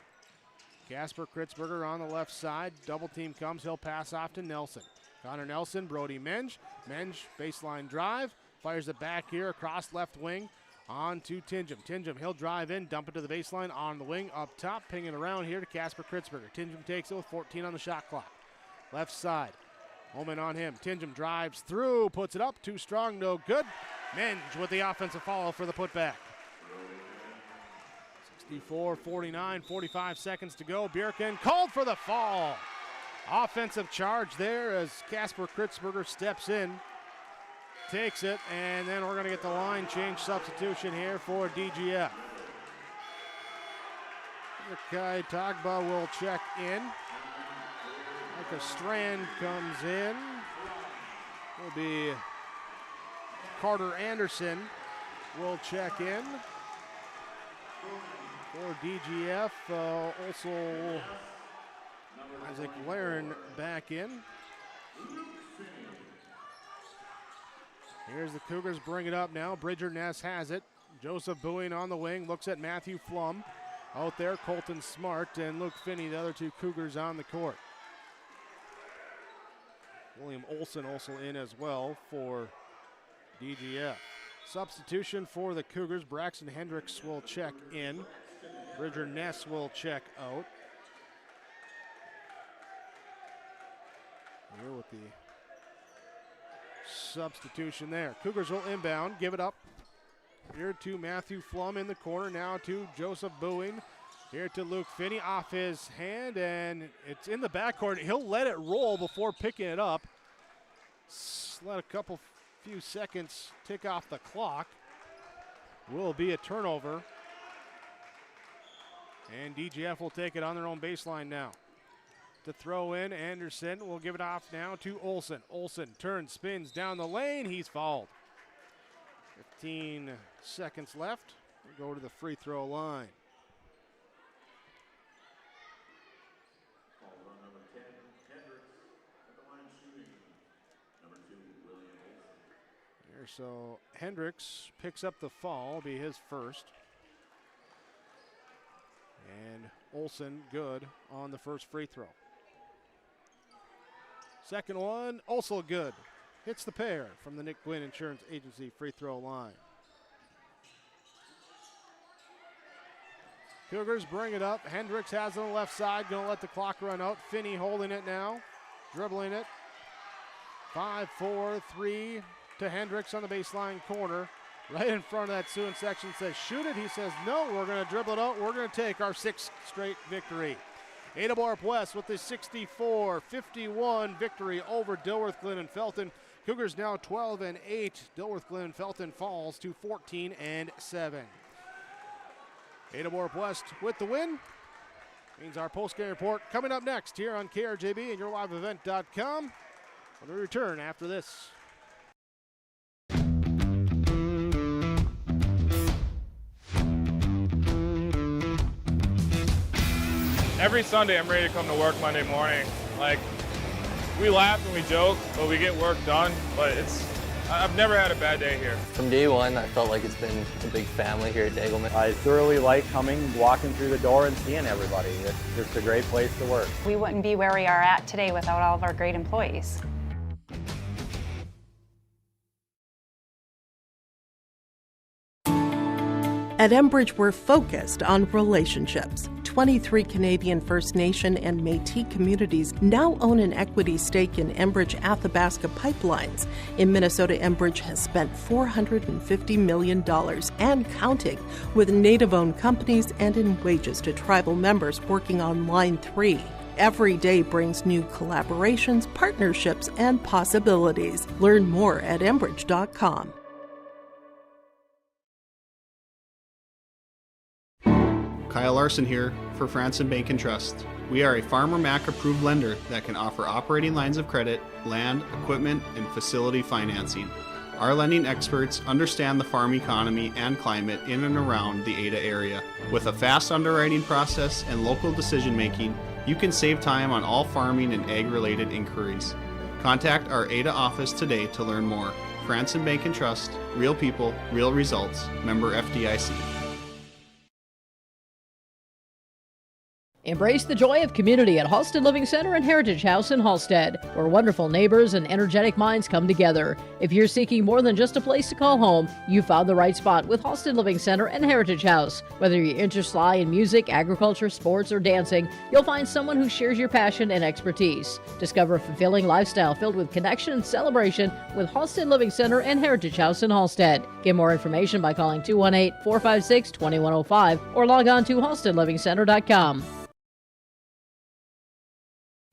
Casper Kritzberger on the left side. Double team comes. He'll pass off to Nelson. Connor Nelson, Brody Menge. Menge, baseline drive. Fires it back here across left wing. On to Tingham. Tingham, he'll drive in, dump it to the baseline on the wing. Up top, pinging around here to Casper Kritzberger. Tingham takes it with 14 on the shot clock. Left side. Holman on him. Tingham drives through, puts it up. Too strong, no good. Menge with the offensive foul for the putback. 64-49, 45 seconds to go. Bjerken called for the fall. Offensive charge there as Casper Kritzberger steps in. Takes it, and then we're going to get the line change substitution here for DGF. Kai Tagba will check in. Micah Strand comes in. Will be Carter Anderson will check in. For DGF, also Isaac Laren back in. Here's the Cougars bring it up now. Bridger Ness has it. Joseph Boeing on the wing, looks at Matthew Flum. Out there, Colton Smart and Luke Finney, the other two Cougars on the court. William Olson also in as well for DGF. Substitution for the Cougars. Braxton Hendricks will check in. Bridger Ness will check out. Here with the substitution there. Cougars will inbound, give it up. Here to Matthew Flum in the corner, now to Joseph Boeing. Here to Luke Finney, off his hand, and it's in the backcourt. He'll let it roll before picking it up. Let a few seconds tick off the clock. Will be a turnover. And DGF will take it on their own baseline now. To throw in, Anderson will give it off now to Olson. Olson turns, spins down the lane. He's fouled. 15 seconds left. We'll go to the free throw line. Here, so Hendricks picks up the foul, be his first. And Olson good on the first free throw. Second one, also good. Hits the pair from the Nick Gwynn Insurance Agency free throw line. Cougars bring it up. Hendricks has it on the left side, gonna let the clock run out. Finney holding it now, dribbling it. 5-4-3 to Hendricks on the baseline corner. Right in front of that Siouan section, says shoot it. He says no, we're gonna dribble it out. We're gonna take our 6th straight victory. Ada-Borup-West with the 64-51 victory over Dilworth-Glyndon-Felton. Cougars now 12-8. Dilworth-Glyndon-Felton falls to 14-7. Ada-Borup-West with the win. Means our postgame report coming up next here on KRJB and YourLiveEvent.com. When we return after this. Every Sunday I'm ready to come to work Monday morning. Like, we laugh and we joke, but we get work done. But I've never had a bad day here. From day one, I felt like it's been a big family here at Degelman. I thoroughly like walking through the door and seeing everybody. It's just a great place to work. We wouldn't be where we are at today without all of our great employees. At Enbridge, we're focused on relationships. 23 Canadian First Nation and Métis communities now own an equity stake in Enbridge Athabasca Pipelines. In Minnesota, Enbridge has spent $450 million and counting with Native-owned companies and in wages to tribal members working on Line 3. Every day brings new collaborations, partnerships, and possibilities. Learn more at Enbridge.com. Kyle Larson here for Franson Bank & Trust. We are a Farmer Mac approved lender that can offer operating lines of credit, land, equipment, and facility financing. Our lending experts understand the farm economy and climate in and around the Ada area. With a fast underwriting process and local decision making, you can save time on all farming and ag-related inquiries. Contact our Ada office today to learn more. Franson Bank & Trust, real people, real results. Member FDIC. Embrace the joy of community at Halsted Living Center and Heritage House in Halsted, where wonderful neighbors and energetic minds come together. If you're seeking more than just a place to call home, you found the right spot with Halsted Living Center and Heritage House. Whether your interests lie in music, agriculture, sports, or dancing, you'll find someone who shares your passion and expertise. Discover a fulfilling lifestyle filled with connection and celebration with Halsted Living Center and Heritage House in Halsted. Get more information by calling 218-456-2105 or log on to halstedlivingcenter.com.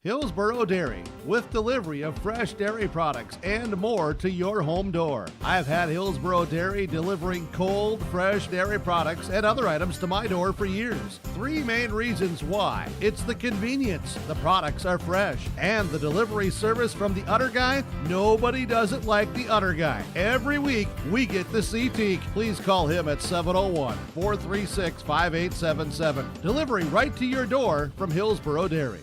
Hillsboro Dairy, with delivery of fresh dairy products and more to your home door. I've had Hillsboro Dairy delivering cold, fresh dairy products and other items to my door for years. 3 main reasons why. It's the convenience, the products are fresh, and the delivery service from the Udder Guy. Nobody does it like the Udder Guy. Every week, we get the CT. Please call him at 701-436-5877. Delivery right to your door from Hillsboro Dairy.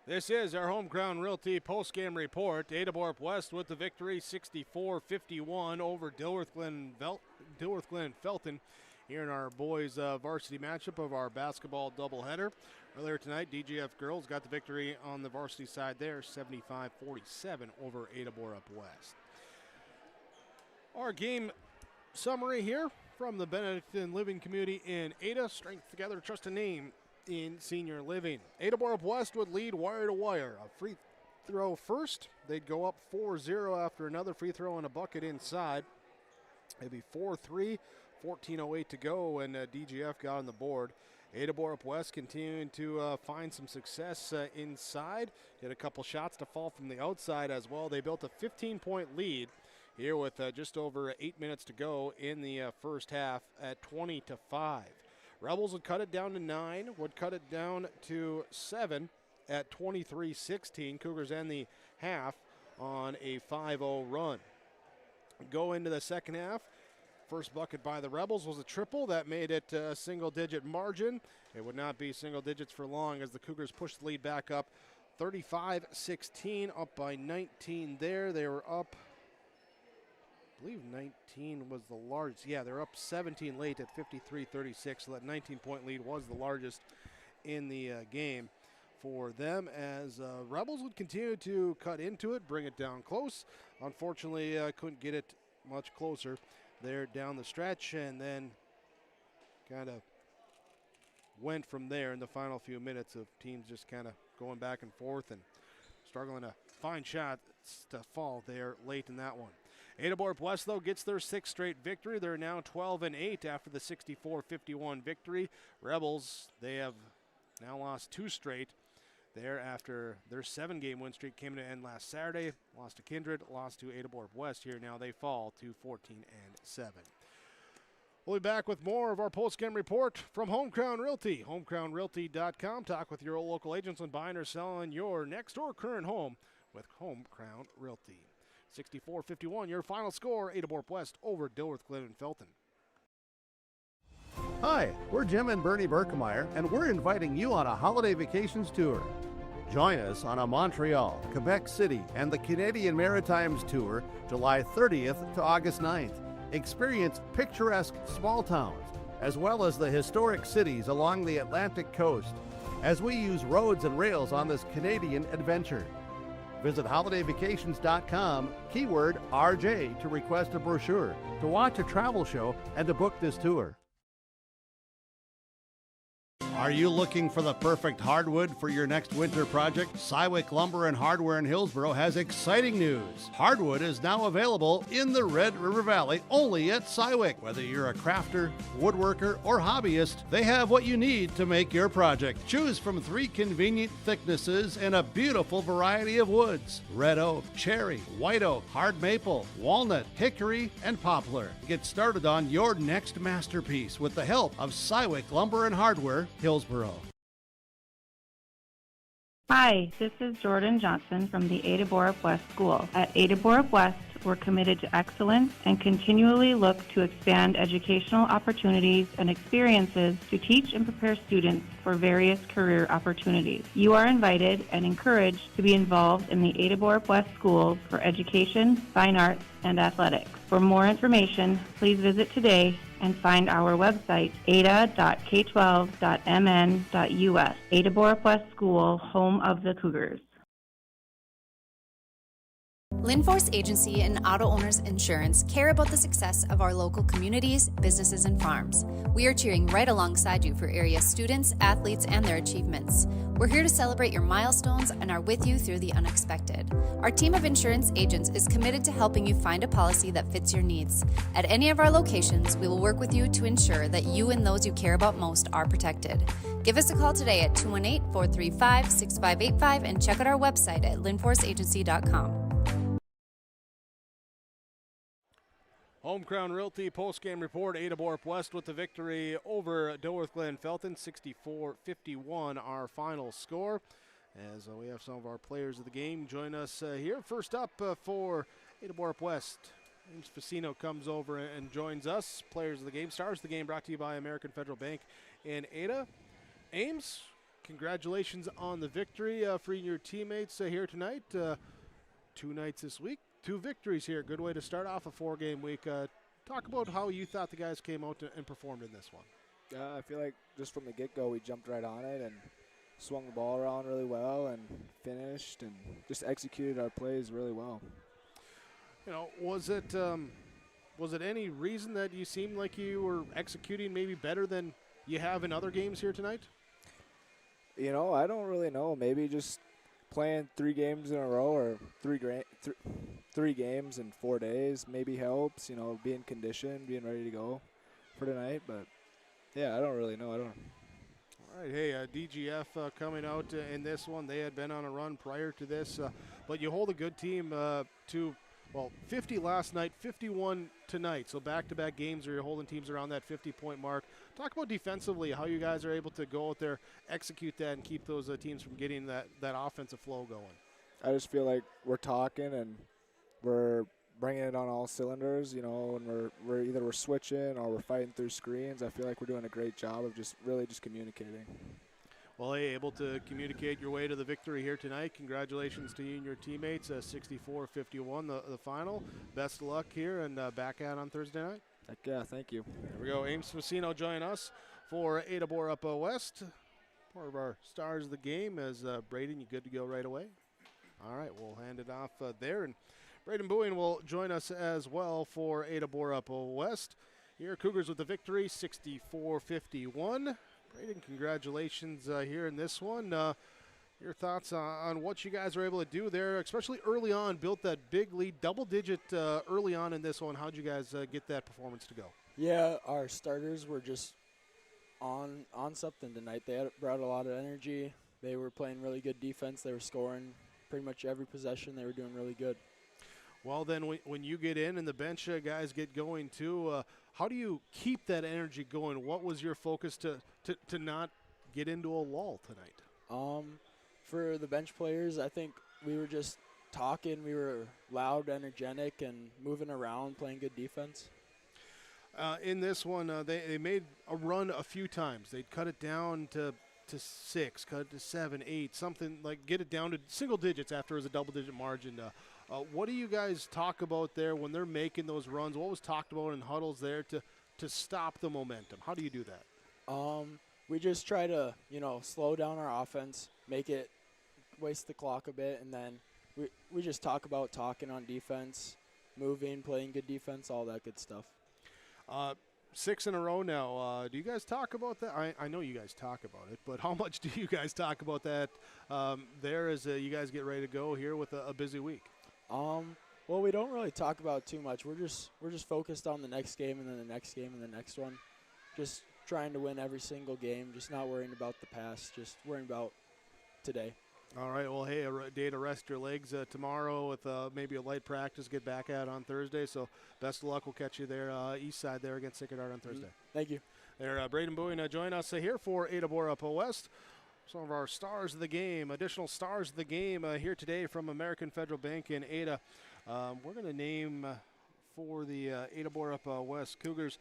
This is our Home Crown Realty postgame report. Ada-Borup-West with the victory, 64-51 over Dilworth-Glyndon-Felton here in our boys varsity matchup of our basketball doubleheader. Earlier tonight, DGF girls got the victory on the varsity side there, 75-47 over Ada-Borup-West. Our game summary here from the Benedictine Living Community in Ada. Strength together, trust a name in senior living. Ada-Borup-West would lead wire to wire. A free throw first. They'd go up 4-0 after another free throw and a bucket inside. It'd be 4-3, 14:08 to go, and DGF got on the board. Ada-Borup-West continuing to find some success inside. Get a couple shots to fall from the outside as well. They built a 15-point lead here with just over 8 minutes to go in the first half at 20-5. Rebels would cut it down to 9, would cut it down to 7 at 23-16. Cougars end the half on a 5-0 run. Go into the second half. First bucket by the Rebels was a triple. That made it a single-digit margin. It would not be single digits for long as the Cougars pushed the lead back up. 35-16, up by 19 there. They were up, I believe 19 was the largest. Yeah, they're up 17 late at 53-36, so that 19-point lead was the largest in the game for them as Rebels would continue to cut into it, bring it down close. Unfortunately, couldn't get it much closer there down the stretch, and then kind of went from there in the final few minutes of teams just kind of going back and forth and struggling to find shots to fall there late in that one. Ada-Borup-West, though, gets their 6th straight victory. They're now 12-8 after the 64-51 victory. Rebels, they have now lost 2 straight there after their 7-game win streak came to end last Saturday. Lost to Kindred, lost to Ada-Borup-West here. Now they fall to 14-7. We'll be back with more of our post-game report from Home Crown Realty. HomeCrownRealty.com. Talk with your local agents on buying or selling your next or current home with Home Crown Realty. 64-51, your final score, Ada-Borup-West over Dilworth-Glyndon-Felton. Hi, we're Jim and Bernie Berkemeyer, and we're inviting you on a holiday vacations tour. Join us on a Montreal, Quebec City, and the Canadian Maritimes tour, July 30th to August 9th. Experience picturesque small towns, as well as the historic cities along the Atlantic coast, as we use roads and rails on this Canadian adventure. Visit holidayvacations.com, keyword RJ, to request a brochure, to watch a travel show, and to book this tour. Are you looking for the perfect hardwood for your next winter project? Cywick Lumber and Hardware in Hillsboro has exciting news. Hardwood is now available in the Red River Valley only at Cywick. Whether you're a crafter, woodworker, or hobbyist, they have what you need to make your project. Choose from 3 convenient thicknesses and a beautiful variety of woods: red oak, cherry, white oak, hard maple, walnut, hickory, and poplar. Get started on your next masterpiece with the help of Cywick Lumber and Hardware, Hillsboro. Hi, this is Jordan Johnson from the Ada-Borup-West School. At Ada-Borup-West, we're committed to excellence and continually look to expand educational opportunities and experiences to teach and prepare students for various career opportunities. You are invited and encouraged to be involved in the Ada-Borup-West Schools for education, fine arts, and athletics. For more information, please visit today and find our website, ada.k12.mn.us. Ada-Borup-West School, home of the Cougars. Linforce Agency and Auto Owners Insurance care about the success of our local communities, businesses, and farms. We are cheering right alongside you for area students, athletes, and their achievements. We're here to celebrate your milestones and are with you through the unexpected. Our team of insurance agents is committed to helping you find a policy that fits your needs. At any of our locations, we will work with you to ensure that you and those you care about most are protected. Give us a call today at 218-435-6585 and check out our website at linforceagency.com. Home Crown Realty postgame report. Ada-Borup-West with the victory over Dilworth-Glyndon-Felton, 64-51 our final score. As we have some of our players of the game join us here. First up for Ada-Borup-West, Ames Facino comes over and joins us. Players of the game, stars of the game, brought to you by American Federal Bank in Ada. Ames, congratulations on the victory for your teammates here tonight. 2 nights this week. 2 victories here. Good way to start off a 4-game week. Talk about how you thought the guys came out and performed in this one. I feel like just from the get-go we jumped right on it and swung the ball around really well and finished and just executed our plays really well. You know, was it any reason that you seemed like you were executing maybe better than you have in other games here tonight? You know, I don't really know. Maybe just playing 3 games in a row or 3 games in 4 days maybe helps, you know, being conditioned, being ready to go for tonight. But, yeah, I don't really know. I don't know. All right, hey, DGF coming out in this one. They had been on a run prior to this, but you hold a good team to, well, 50 last night, 51 tonight. So back-to-back games where you're holding teams around that 50-point mark. Talk about defensively, how you guys are able to go out there, execute that, and keep those teams from getting that offensive flow going. I just feel like we're talking and we're bringing it on all cylinders, you know, and we're switching or we're fighting through screens. I feel like we're doing a great job of just communicating. Well, hey, able to communicate your way to the victory here tonight. Congratulations to you and your teammates. 64-51, the final. Best of luck here and back out on Thursday night. Heck yeah, thank you. There we go. Ames Facino join us for Ada-Borup-West. Part of our stars of the game is Braden. You good to go right away? All right, we'll hand it off there. And Braden Bowen will join us as well for Ada-Borup-West. Here, Cougars with the victory, 64-51. Braden, congratulations here in this one. Your thoughts on what you guys were able to do there, especially early on, built that big lead, double-digit early on in this one. How'd you guys get that performance to go? Yeah, our starters were just on something tonight. They brought a lot of energy. They were playing really good defense. They were scoring pretty much every possession. They were doing really good. Well, then when you get in and the bench guys get going too, how do you keep that energy going? What was your focus to not get into a lull tonight? For the bench players, I think we were just talking. We were loud, energetic, and moving around, playing good defense. In this one, they made a run a few times. They'd cut it down to 6, cut it to 7, 8, something like get it down to single digits after it was a double-digit margin. What do you guys talk about there when they're making those runs? What was talked about in huddles there to stop the momentum? How do you do that? We just try to, slow down our offense, waste the clock a bit, and then we just talk about talking on defense, moving, playing good defense, all that good stuff. 6 in a row now. Do you guys talk about that? I know you guys talk about it, but how much do you guys talk about that there as you guys get ready to go here with a busy week? Well, we don't really talk about it too much. We're just focused on the next game and then the next game and the next one. Just trying to win every single game, just not worrying about the past, just worrying about today. All right, well, hey, a day to rest your legs tomorrow with maybe a light practice, get back at on Thursday. So best of luck. We'll catch you there, east side there against Sacred Heart on Thursday. Thank you. There, Braden Bowie join us here for Ada-Borup-West. Some of our stars of the game, additional stars of the game here today from American Federal Bank in Ada. We're going to name for the Ada-Borup-West Cougars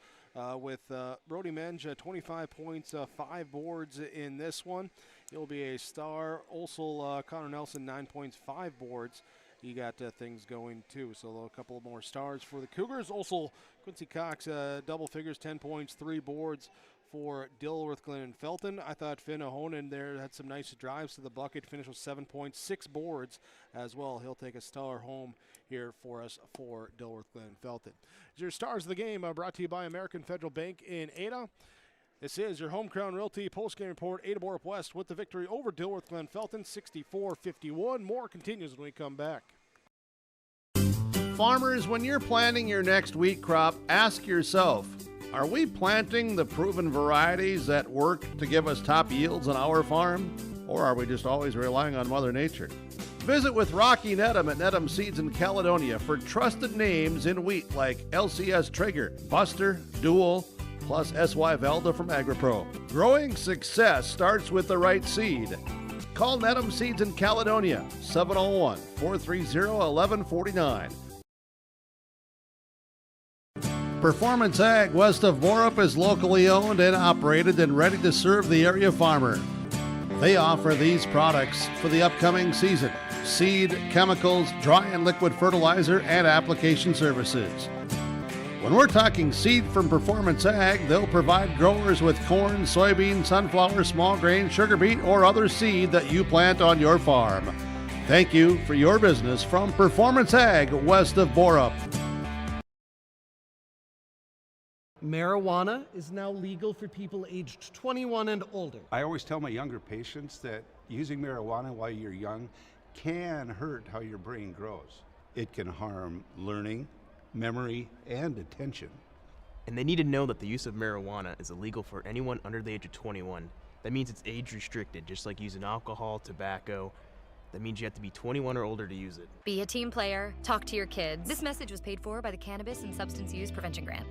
with Brody Menge, 25 points, 5 boards in this one. He'll be a star. Also, Connor Nelson, 9 points, 5 boards. He got things going too. So a couple more stars for the Cougars. Also, Quincy Cox, double figures, 10 points, 3 boards for Dilworth-Glyndon-Felton. I thought Finn Ahonen there had some nice drives to the bucket, finished with 7 points, 6 boards as well. He'll take a star home here for us for Dilworth-Glyndon-Felton. Your stars of the game brought to you by American Federal Bank in Ada. This is your Home Crown Realty postgame report. Ada-Borup-West with the victory over Dilworth-Glyndon-Felton, 64-51. More continues when we come back. Farmers, when you're planting your next wheat crop, ask yourself, are we planting the proven varieties that work to give us top yields on our farm? Or are we just always relying on Mother Nature? Visit with Rocky Nedham at Nedham Seeds in Caledonia for trusted names in wheat like LCS Traeger, Buster, Dual, plus SY Velda from AgriPro. Growing success starts with the right seed. Call Nedham Seeds in Caledonia, 701-430-1149. Performance Ag west of Borup is locally owned and operated and ready to serve the area farmer. They offer these products for the upcoming season: seed, chemicals, dry and liquid fertilizer, and application services. When we're talking seed from Performance Ag, they'll provide growers with corn, soybean, sunflower, small grain, sugar beet, or other seed that you plant on your farm. Thank you for your business from Performance Ag west of Borup. Marijuana is now legal for people aged 21 and older. I always tell my younger patients that using marijuana while you're young can hurt how your brain grows. It can harm learning, memory, and attention. And they need to know that the use of marijuana is illegal for anyone under the age of 21. That means it's age restricted, just like using alcohol, tobacco. That means you have to be 21 or older to use it. Be a team player. Talk to your kids. This message was paid for by the Cannabis and Substance Use Prevention Grant.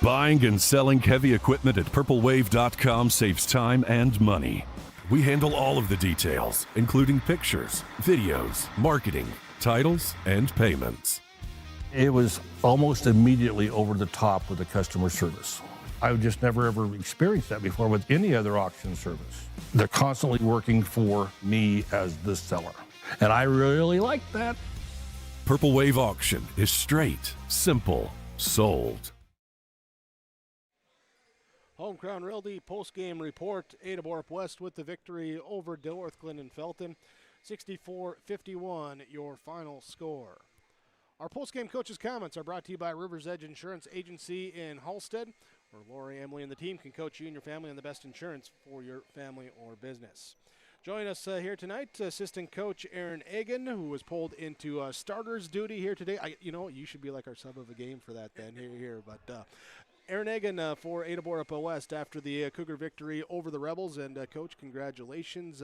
Buying and selling heavy equipment at purplewave.com saves time and money. We handle all of the details, including pictures, videos, marketing, titles, and payments. It was almost immediately over the top with the customer service. I've just never ever experienced that before with any other auction service. They're constantly working for me as the seller, and I really like that. Purple Wave Auction is straight, simple, sold. Home Crown Realty post-game report. Ada-Borup-West with the victory over Dilworth-Glyndon-Felton. 64-51, your final score. Our post-game coaches' comments are brought to you by River's Edge Insurance Agency in Halstead, where Lori, Emily, and the team can coach you and your family on the best insurance for your family or business. Join us here tonight, assistant coach Aaron Egan, who was pulled into starters duty here today. You should be like our sub of the game for that then here. But Aaron Egan for Ada-Borup-West after the Cougar victory over the Rebels. And, Coach, congratulations.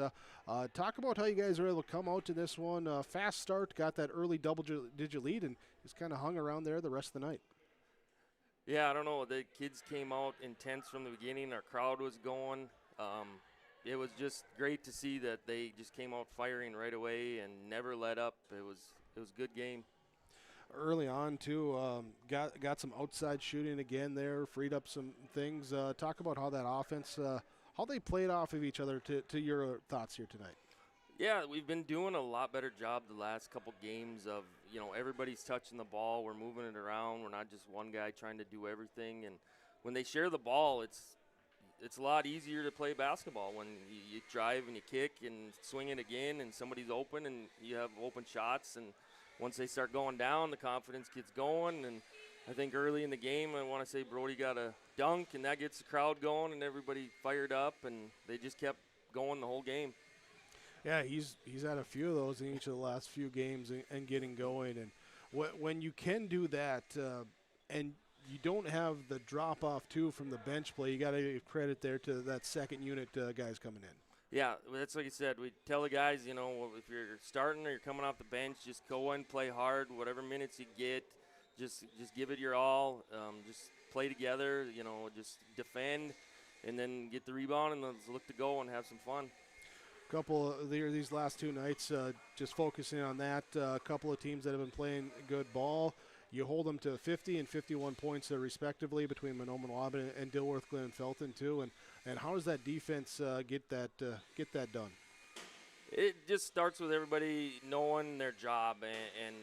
Talk about how you guys were able to come out to this one. Fast start, got that early double-digit lead, and just kind of hung around there the rest of the night. Yeah, I don't know. The kids came out intense from the beginning. Our crowd was going. It was just great to see that they just came out firing right away and never let up. It was a good game. Early on, too, got some outside shooting again there, freed up some things. Talk about how that offense, how they played off of each other to your thoughts here tonight. Yeah, we've been doing a lot better job the last couple games of, everybody's touching the ball. We're moving it around. We're not just one guy trying to do everything. And when they share the ball, it's a lot easier to play basketball when you drive and you kick and swing it again and somebody's open and you have open shots. And once they start going down, the confidence gets going. And I think early in the game, I want to say Brody got a dunk, and that gets the crowd going and everybody fired up, and they just kept going the whole game. Yeah, he's had a few of those in each of the last few games and getting going. And when you can do that and you don't have the drop-off, too, from the bench play, you got to give credit there to that second unit guys coming in. Yeah, that's like you said. We tell the guys, you know, if you're starting or you're coming off the bench, just go and play hard, whatever minutes you get. Just give it your all. Just play together, you know, just defend, and then get the rebound, and let's look to go and have some fun. Couple of these last two nights, just focusing on that. A couple of teams that have been playing good ball. You hold them to 50 and 51 points respectively between Monoma Waban and Dilworth-Glyndon-Felton too. And how does that defense get that done? It just starts with everybody knowing their job and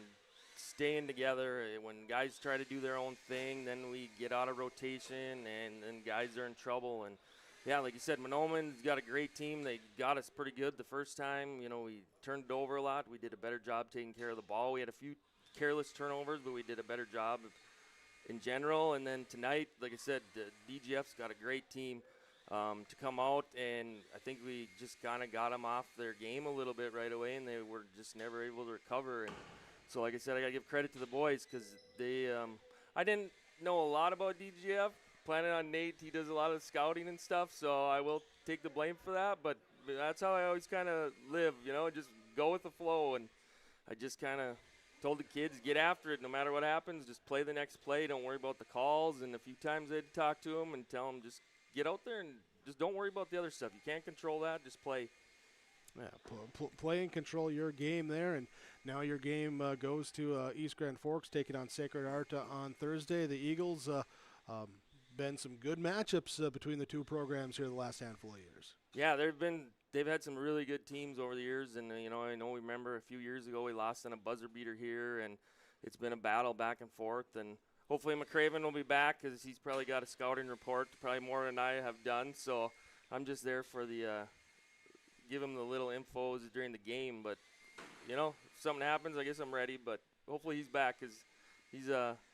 staying together. When guys try to do their own thing, then we get out of rotation and guys are in trouble. And yeah, like you said, Monoman's got a great team. They got us pretty good the first time. You know, we turned it over a lot. We did a better job taking care of the ball. We had a few careless turnovers, but we did a better job in general. And then tonight, like I said, DGF's got a great team to come out, and I think we just kind of got them off their game a little bit right away, and they were just never able to recover. And so, like I said, I got to give credit to the boys because they I didn't know a lot about DGF. Planning on Nate, he does a lot of scouting and stuff, so I will take the blame for that. But that's how I always kind of live, you know, just go with the flow. And I just kind of told the kids, get after it no matter what happens. Just play the next play. Don't worry about the calls. And a few times I had to talk to them and tell them just get out there and just don't worry about the other stuff. You can't control that. Just play. Yeah, play and control your game there. And now your game goes to East Grand Forks, taking on Sacred Heart on Thursday. The Eagles been some good matchups between the two programs here the last handful of years. Yeah, they've had some really good teams over the years, and I know we remember a few years ago we lost in a buzzer beater here, and it's been a battle back and forth. And hopefully McCraven will be back because he's probably got a scouting report, probably more than I have done. So I'm just there for the give him the little infos during the game. But if something happens, I guess I'm ready. But hopefully he's back because he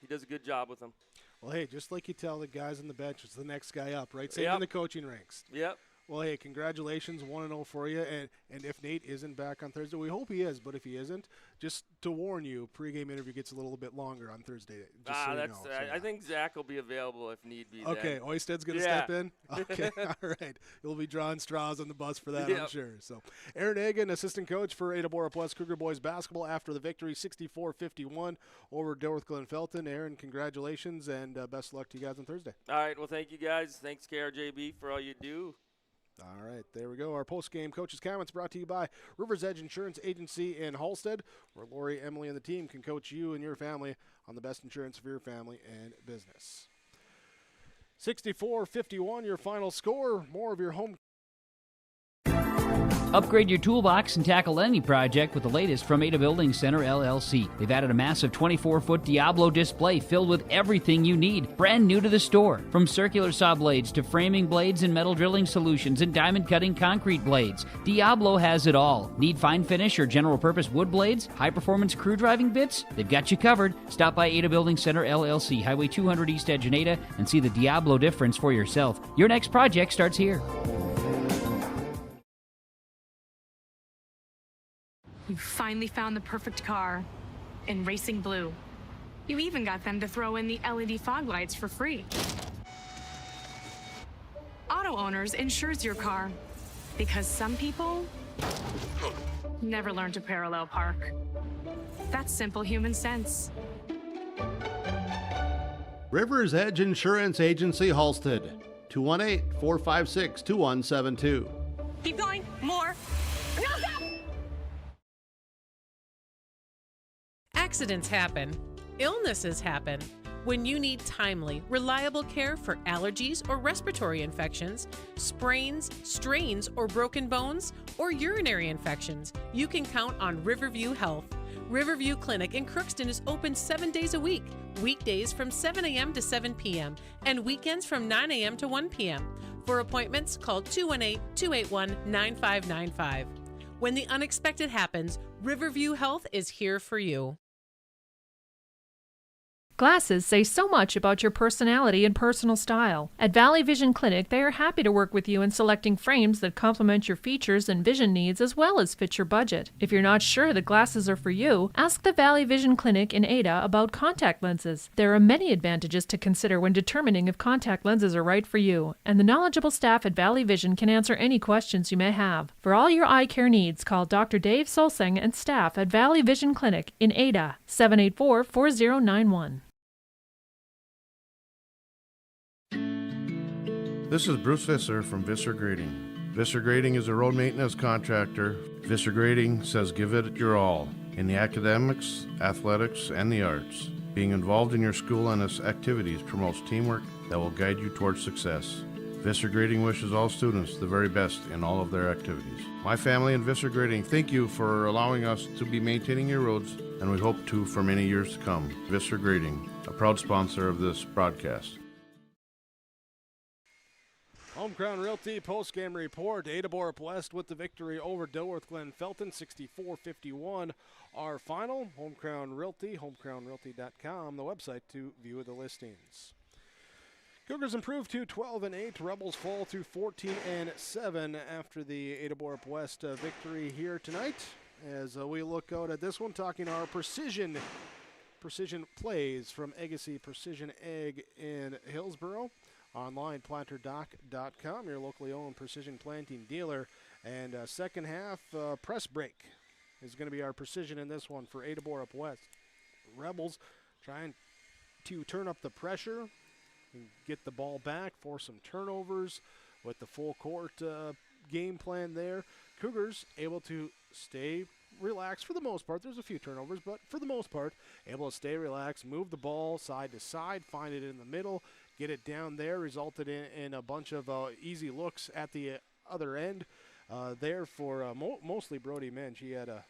does a good job with them. Well, hey, just like you tell the guys on the bench, it's the next guy up, right? Same in the coaching ranks. Yep. Well, hey, congratulations, 1-0 for you. And if Nate isn't back on Thursday, we hope he is, but if he isn't, just to warn you, pregame interview gets a little bit longer on Thursday. I think Zach will be available if need be. Okay, then. Oisted's going to step in? Okay, all right. You'll be drawing straws on the bus for that, I'm sure. So, Aaron Egan, assistant coach for Ada-Borup-West Cougar boys basketball after the victory, 64-51 over Dilworth-Glyndon-Felton. Aaron, congratulations, and best of luck to you guys on Thursday. All right, well, thank you guys. Thanks, KRJB, for all you do. All right, there we go. Our post-game coaches' comments brought to you by River's Edge Insurance Agency in Halstead, where Lori, Emily, and the team can coach you and your family on the best insurance for your family and business. 64-51, your final score. More of your home. Upgrade your toolbox and tackle any project with the latest from Ada Building Center, LLC. They've added a massive 24-foot Diablo display filled with everything you need, brand new to the store. From circular saw blades to framing blades and metal drilling solutions and diamond cutting concrete blades, Diablo has it all. Need fine finish or general purpose wood blades? High-performance crew driving bits? They've got you covered. Stop by Ada Building Center, LLC, Highway 200 East Edge in Ada, and see the Diablo difference for yourself. Your next project starts here. You finally found the perfect car in racing blue. You even got them to throw in the LED fog lights for free. Auto Owners insures your car because some people never learn to parallel park. That's simple human sense. River's Edge Insurance Agency, Halstead, 218-456-2172. Keep going. More. No, stop! Accidents happen. Illnesses happen. When you need timely, reliable care for allergies or respiratory infections, sprains, strains, or broken bones, or urinary infections, you can count on Riverview Health. Riverview Clinic in Crookston is open 7 days a week, weekdays from 7 a.m. to 7 p.m., and weekends from 9 a.m. to 1 p.m. For appointments, call 218-281-9595. When the unexpected happens, Riverview Health is here for you. Glasses say so much about your personality and personal style. At Valley Vision Clinic, they are happy to work with you in selecting frames that complement your features and vision needs as well as fit your budget. If you're not sure that glasses are for you, ask the Valley Vision Clinic in Ada about contact lenses. There are many advantages to consider when determining if contact lenses are right for you, and the knowledgeable staff at Valley Vision can answer any questions you may have. For all your eye care needs, call Dr. Dave Solseng and staff at Valley Vision Clinic in Ada, 784-4091. This is Bruce Visser from Visser Grading. Visser Grading is a road maintenance contractor. Visser Grading says give it your all in the academics, athletics, and the arts. Being involved in your school and its activities promotes teamwork that will guide you towards success. Visser Grading wishes all students the very best in all of their activities. My family and Visser Grading thank you for allowing us to be maintaining your roads, and we hope to for many years to come. Visser Grading, a proud sponsor of this broadcast. Home Crown Realty postgame report. Ada-Borup-West with the victory over Dilworth-Glyndon-Felton, 64-51. Our final, Home Crown Realty, homecrownrealty.com, the website to view the listings. Cougars improve to 12-8. Rebels fall to 14-7 after the Ada-Borup-West victory here tonight. As we look out at this one, talking our precision plays from Agassiz Precision Ag in Hillsboro. Online, planterdoc.com, your locally owned precision planting dealer. And second half press break is going to be our precision in this one for Ada-Borup-West. Rebels trying to turn up the pressure and get the ball back, force some turnovers with the full court game plan there. Cougars able to stay relaxed for the most part. There's a few turnovers, but for the most part, able to stay relaxed, move the ball side to side, find it in the middle, get it down there, resulted in a bunch of easy looks at the other end there for mostly Brody Mensch. He had a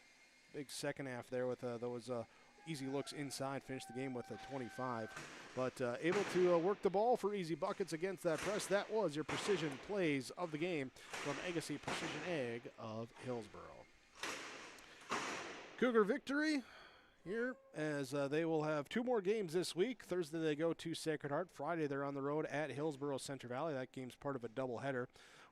big second half there with those easy looks inside, finished the game with a 25. But able to work the ball for easy buckets against that press. That was your precision plays of the game from Agassiz Precision Ag of Hillsboro. Cougar victory here as they will have two more games this week. Thursday they go to Sacred Heart. Friday they're on the road at Hillsboro Centre Valley. That game's part of a doubleheader.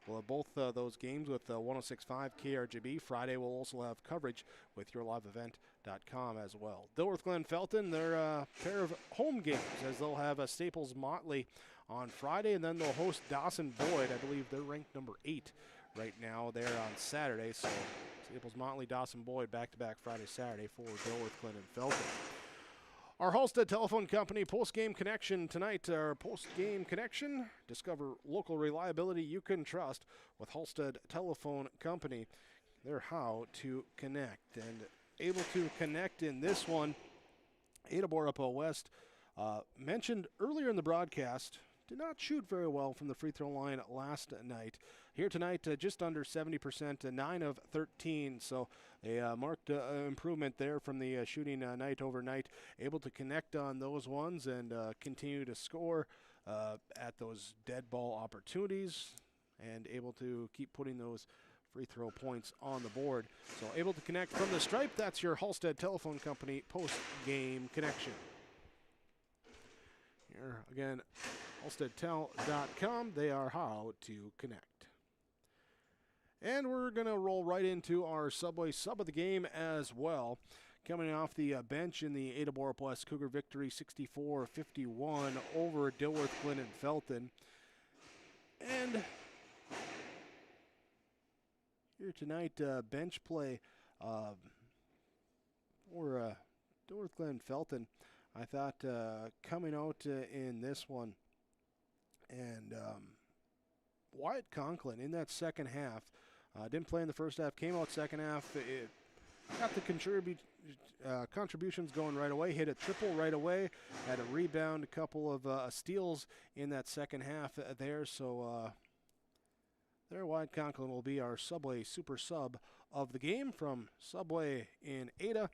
We'll have both those games with 106.5 KRGB. Friday we'll also have coverage with yourliveevent.com as well. Dilworth-Glyndon-Felton, they're a pair of home games as they'll have Staples Motley on Friday, and then they'll host Dawson Boyd. I believe they're ranked number 8 right now. They're on Saturday, so Staples Motley, Dawson Boyd, back-to-back Friday, Saturday for Dilworth-Glyndon-Felton. Our Halstead Telephone Company post-game connection tonight. Our post-game connection. Discover local reliability you can trust with Halstead Telephone Company. They're how to connect. And able to connect in this one, Ada-Borup-West mentioned earlier in the broadcast, did not shoot very well from the free throw line last night. Here tonight, just under 70%, 9 of 13. So a marked improvement there from the shooting night over night. Able to connect on those ones and continue to score at those dead ball opportunities and able to keep putting those free throw points on the board. So able to connect from the stripe. That's your Halstead Telephone Company post-game connection. Here again, HalsteadTel.com. They are how to connect. And we're going to roll right into our Subway sub of the game as well. Coming off the bench in the Ada-Borup-West Cougar victory, 64-51 over Dilworth-Glyndon-Felton. And here tonight, bench play for Dilworth-Glyndon-Felton. I thought coming out in this one, and Wyatt Conklin in that second half, didn't play in the first half, came out second half, it got the contributions going right away, hit a triple right away, had a rebound, a couple of steals in that second half there, so there Wyatt Conklin will be our Subway super sub of the game from Subway in Ada.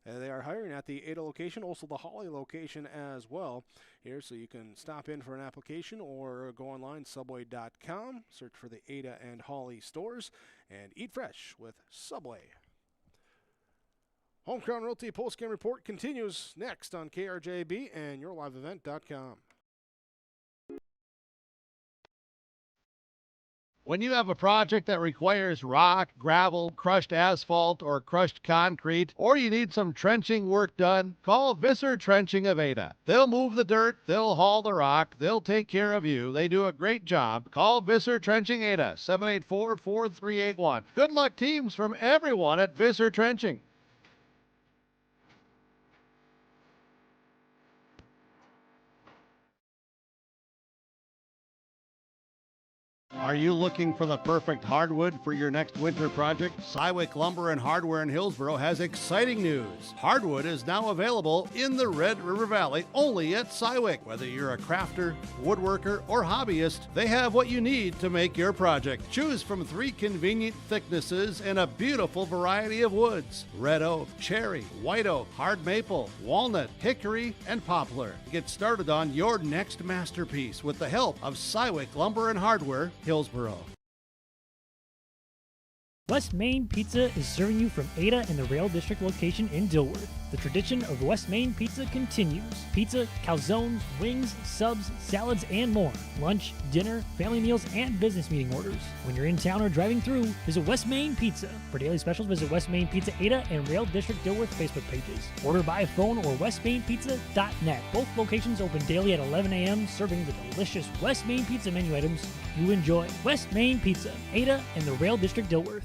They are hiring at the Ada location, also the Holly location as well here, so you can stop in for an application or go online, subway.com, search for the Ada and Holly stores, and eat fresh with Subway. Home Crown Realty Postgame Report continues next on KRJB and YourLiveEvent.com. When you have a project that requires rock, gravel, crushed asphalt, or crushed concrete, or you need some trenching work done, call Visser Trenching of Ada. They'll move the dirt, they'll haul the rock, they'll take care of you. They do a great job. Call Visser Trenching Ada, 784-4381. Good luck, teams, from everyone at Visser Trenching. Are you looking for the perfect hardwood for your next winter project? Cywick Lumber and Hardware in Hillsboro has exciting news. Hardwood is now available in the Red River Valley only at Cywick. Whether you're a crafter, woodworker, or hobbyist, they have what you need to make your project. Choose from 3 convenient thicknesses and a beautiful variety of woods: red oak, cherry, white oak, hard maple, walnut, hickory, and poplar. Get started on your next masterpiece with the help of Cywick Lumber and Hardware, Hillsboro. West Main Pizza is serving you from Ada and the Rail District location in Dilworth. The tradition of West Main Pizza continues. Pizza, calzones, wings, subs, salads, and more. Lunch, dinner, family meals, and business meeting orders. When you're in town or driving through, visit West Main Pizza. For daily specials, visit West Main Pizza Ada and Rail District Dilworth Facebook pages. Order by phone or westmainpizza.net. Both locations open daily at 11 a.m., serving the delicious West Main Pizza menu items you enjoy. West Main Pizza, Ada and the Rail District Dilworth.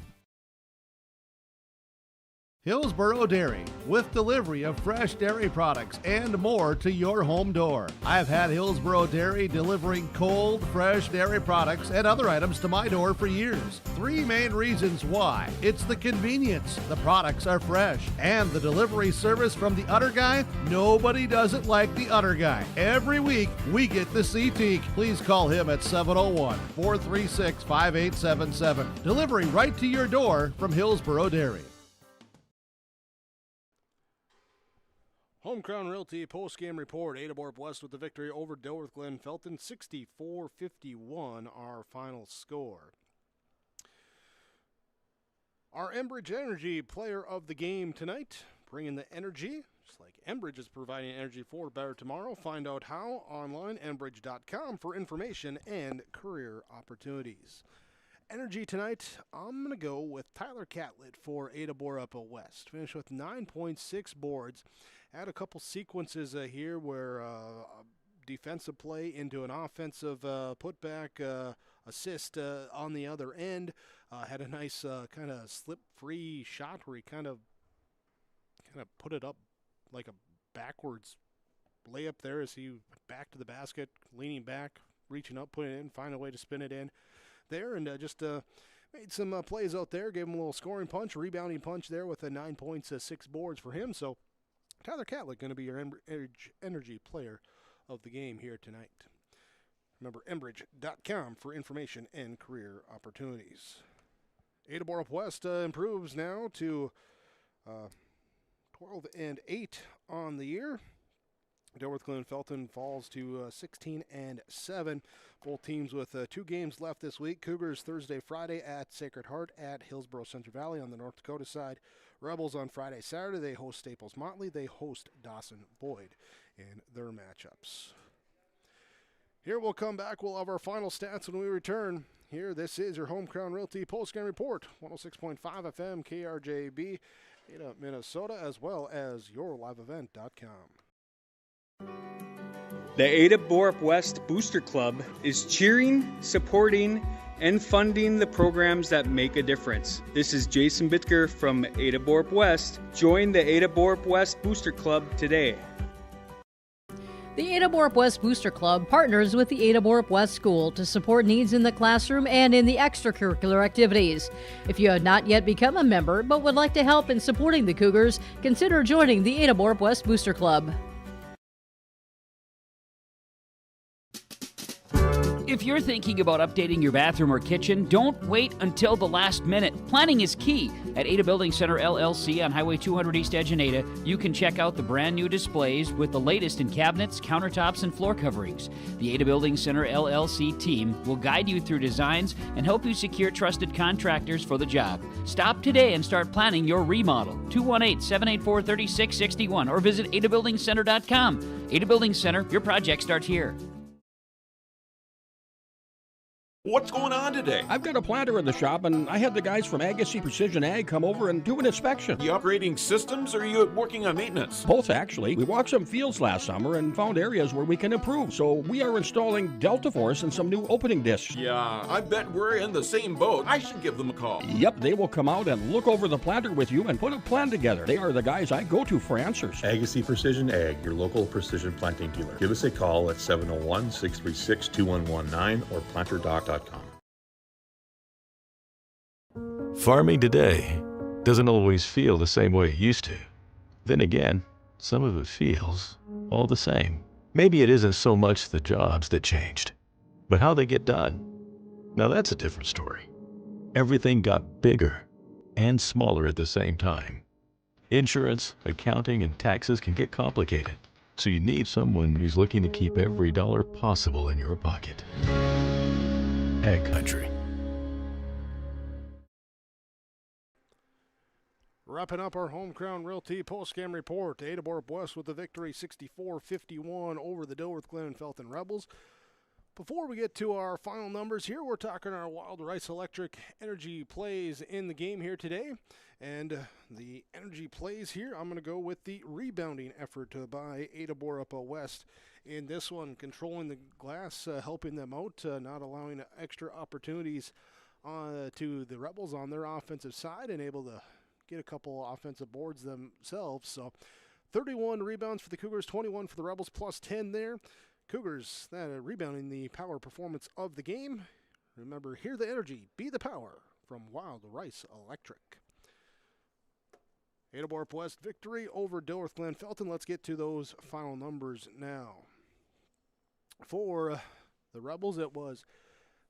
Hillsboro Dairy, with delivery of fresh dairy products and more to your home door. I've had Hillsboro Dairy delivering cold, fresh dairy products and other items to my door for years. 3 main reasons why. It's the convenience, the products are fresh, and the delivery service from the Udder Guy. Nobody does it like the Udder Guy. Every week, we get the CT. Please call him at 701-436-5877. Delivery right to your door from Hillsboro Dairy. Home Crown Realty post-game report. Ada-Borup-West with the victory over Dilworth-Glyndon-Felton, 64-51, our final score. Our Enbridge Energy player of the game tonight, bringing the energy, just like Enbridge is providing energy for a better tomorrow. Find out how online, enbridge.com, for information and career opportunities. Energy tonight, I'm going to go with Tyler Catlett for Ada-Borup-West. Finished with 9.6 boards. Had a couple sequences here where defensive play into an offensive putback assist on the other end. Had a nice kind of slip-free shot where he kind of put it up like a backwards layup there as he back to the basket, leaning back, reaching up, putting it in, find a way to spin it in there, and just made some plays out there, gave him a little scoring punch, rebounding punch there with a 9 points, 6 boards for him. So Tyler Catlett going to be your energy player of the game here tonight. Remember, enbridge.com for information and career opportunities. Ada-Borup-West improves now to 12-8 on the year. Dilworth-Glyndon-Felton falls to 16-7. Both teams with 2 games left this week. Cougars Thursday, Friday at Sacred Heart at Hillsboro Central Valley on the North Dakota side. Rebels on Friday, Saturday. They host Staples Motley. They host Dawson Boyd in their matchups. Here we'll come back. We'll have our final stats when we return. Here, this is your Home Crown Realty postgame report. 106.5 FM, KRJB, Ada, Minnesota, as well as YourLiveEvent.com. The Ada-Borup-West Booster Club is cheering, supporting, and funding the programs that make a difference. This is Jason Bitker from Ada-Borup-West. Join the Ada-Borup-West Booster Club today. The Ada-Borup-West Booster Club partners with the Ada-Borup-West School to support needs in the classroom and in the extracurricular activities. If you have not yet become a member but would like to help in supporting the Cougars, consider joining the Ada-Borup-West Booster Club. If you're thinking about updating your bathroom or kitchen, don't wait until the last minute. Planning is key. At Ada Building Center LLC on Highway 200 East Edge in Ada, you can check out the brand new displays with the latest in cabinets, countertops, and floor coverings. The Ada Building Center LLC team will guide you through designs and help you secure trusted contractors for the job. Stop today and start planning your remodel. 218-784-3661 or visit adabuildingcenter.com. Ada Building Center, your project starts here. What's going on today? I've got a planter in the shop, and I had the guys from Agassiz Precision Ag come over and do an inspection. You upgrading systems, or are you working on maintenance? Both, actually. We walked some fields last summer and found areas where we can improve, so we are installing Delta Force and some new opening discs. Yeah, I bet we're in the same boat. I should give them a call. Yep, they will come out and look over the planter with you and put a plan together. They are the guys I go to for answers. Agassiz Precision Ag, your local precision planting dealer. Give us a call at 701-636-2119 or planterdoc.com. Farming today doesn't always feel the same way it used to. Then again, some of it feels all the same. Maybe it isn't so much the jobs that changed, but how they get done. Now that's a different story. Everything got bigger and smaller at the same time. Insurance, accounting, and taxes can get complicated, so you need someone who's looking to keep every dollar possible in your pocket. Ag Country. Wrapping up our Home Crown Realty postgame report, Ada-Borup-West with the victory 64-51 over the Dilworth-Glyndon-Felton Rebels. Before we get to our final numbers here, we're talking our Wild Rice Electric energy plays in the game here today. And the energy plays here, I'm going to go with the rebounding effort by Ada-Borup-West in this one, controlling the glass, helping them out, not allowing extra opportunities to the Rebels on their offensive side, and able to get a couple offensive boards themselves. So 31 rebounds for the Cougars, 21 for the Rebels, plus 10 there. Cougars rebounding the power performance of the game. Remember, hear the energy, be the power from Wild Rice Electric. Ada-Borup-West victory over Dilworth-Glyndon-Felton. Let's get to those final numbers now. For the Rebels, it was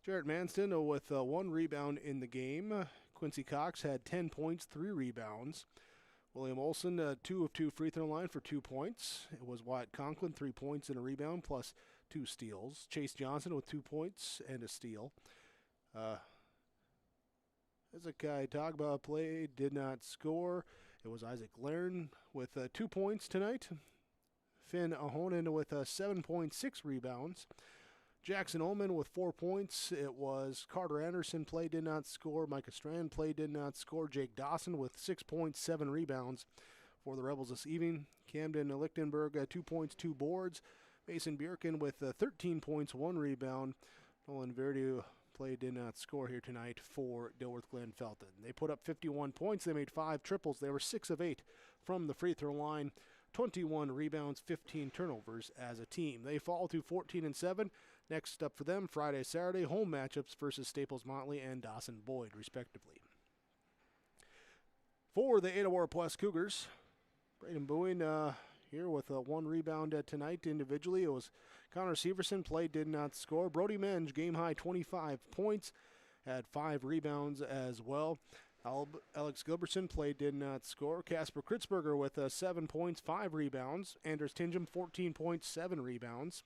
Jarrett Manston with 1 rebound in the game. Quincy Cox had 10 points, 3 rebounds. William Olson, 2 of 2 free throw line for 2 points. It was Wyatt Conklin, 3 points and a rebound, plus 2 steals. Chase Johnson with 2 points and a steal. Hezekiah Togba played, did not score. It was Isaac Lairn with 2 points tonight. Finn Ahonen with 7.6 rebounds. Jackson Ullman with 4 points. It was Carter Anderson played, did not score. Micah Strand played, did not score. Jake Dawson with 6.7 rebounds for the Rebels this evening. Camden Lichtenberg, 2 points, 2 boards. Mason Bjerken with 13 points, 1 rebound. Nolan Verdu played, did not score here tonight for Dilworth-Glyndon-Felton. They put up 51 points. They made 5 triples. They were 6 of 8 from the free throw line. 21 rebounds, 15 turnovers as a team. They fall to 14-7. Next up for them, Friday, Saturday, home matchups versus Staples Motley and Dawson Boyd, respectively. For the Ada-Borup-West Cougars, Braden Bowen here with 1 rebound tonight individually. It was Connor Severson, played, did not score. Brody Menge, game-high 25 points, had 5 rebounds as well. Alex Gilbertson played, did not score. Casper Kritzberger with 7 points, 5 rebounds. Anders Tingham, 14 points, 7 rebounds.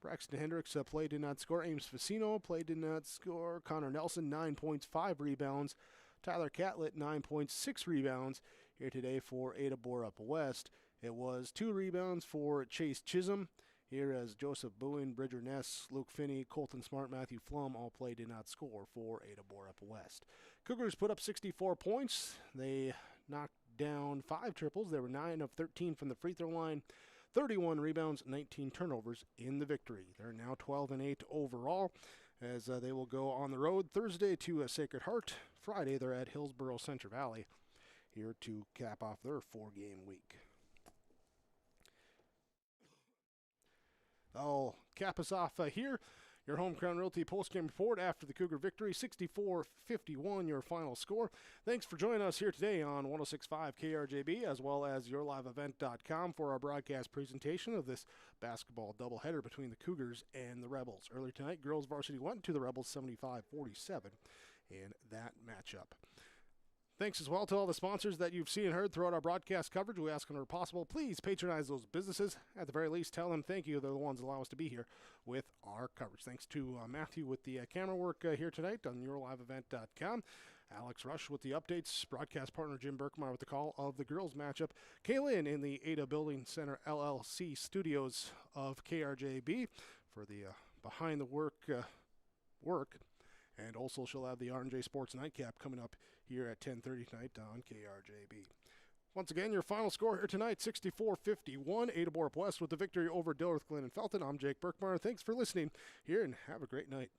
Braxton Hendricks played, did not score. Ames Facino played, did not score. Connor Nelson, 9 points, 5 rebounds. Tyler Catlett, 9 points, 6 rebounds here today for Ada-Borup-West. It was 2 rebounds for Chase Chisholm. Here as Joseph Bowen, Bridger Ness, Luke Finney, Colton Smart, Matthew Flum all played, did not score for Ada-Borup-West. Cougars put up 64 points. They knocked down 5 triples. They were 9 of 13 from the free throw line. 31 rebounds, 19 turnovers in the victory. They're now 12-8 overall as they will go on the road Thursday to Sacred Heart. Friday they're at Hillsborough Centre Valley here to cap off their 4-game week. I'll cap us off here. Your Home Crown Realty postgame report after the Cougar victory, 64-51 your final score. Thanks for joining us here today on 106.5 KRJB as well as yourliveevent.com for our broadcast presentation of this basketball doubleheader between the Cougars and the Rebels. Earlier tonight, girls varsity went to the Rebels 75-47 in that matchup. Thanks as well to all the sponsors that you've seen and heard throughout our broadcast coverage. We ask whenever possible, please patronize those businesses. At the very least, tell them thank you. They're the ones that allow us to be here with our coverage. Thanks to Matthew with the camera work here tonight on yourliveevent.com. Alex Rush with the updates. Broadcast partner Jim Berkmeyer with the call of the girls matchup. Kaylin in the Ada Building Center LLC studios of KRJB for the behind the work. And also she'll have the R&J Sports Nightcap coming up here at 10:30 tonight on KRJB. Once again, your final score here tonight, 64-51. Ada-Borup-West with the victory over Dilworth-Glyndon-Felton. I'm Jake Berkmeyer. Thanks for listening here and have a great night.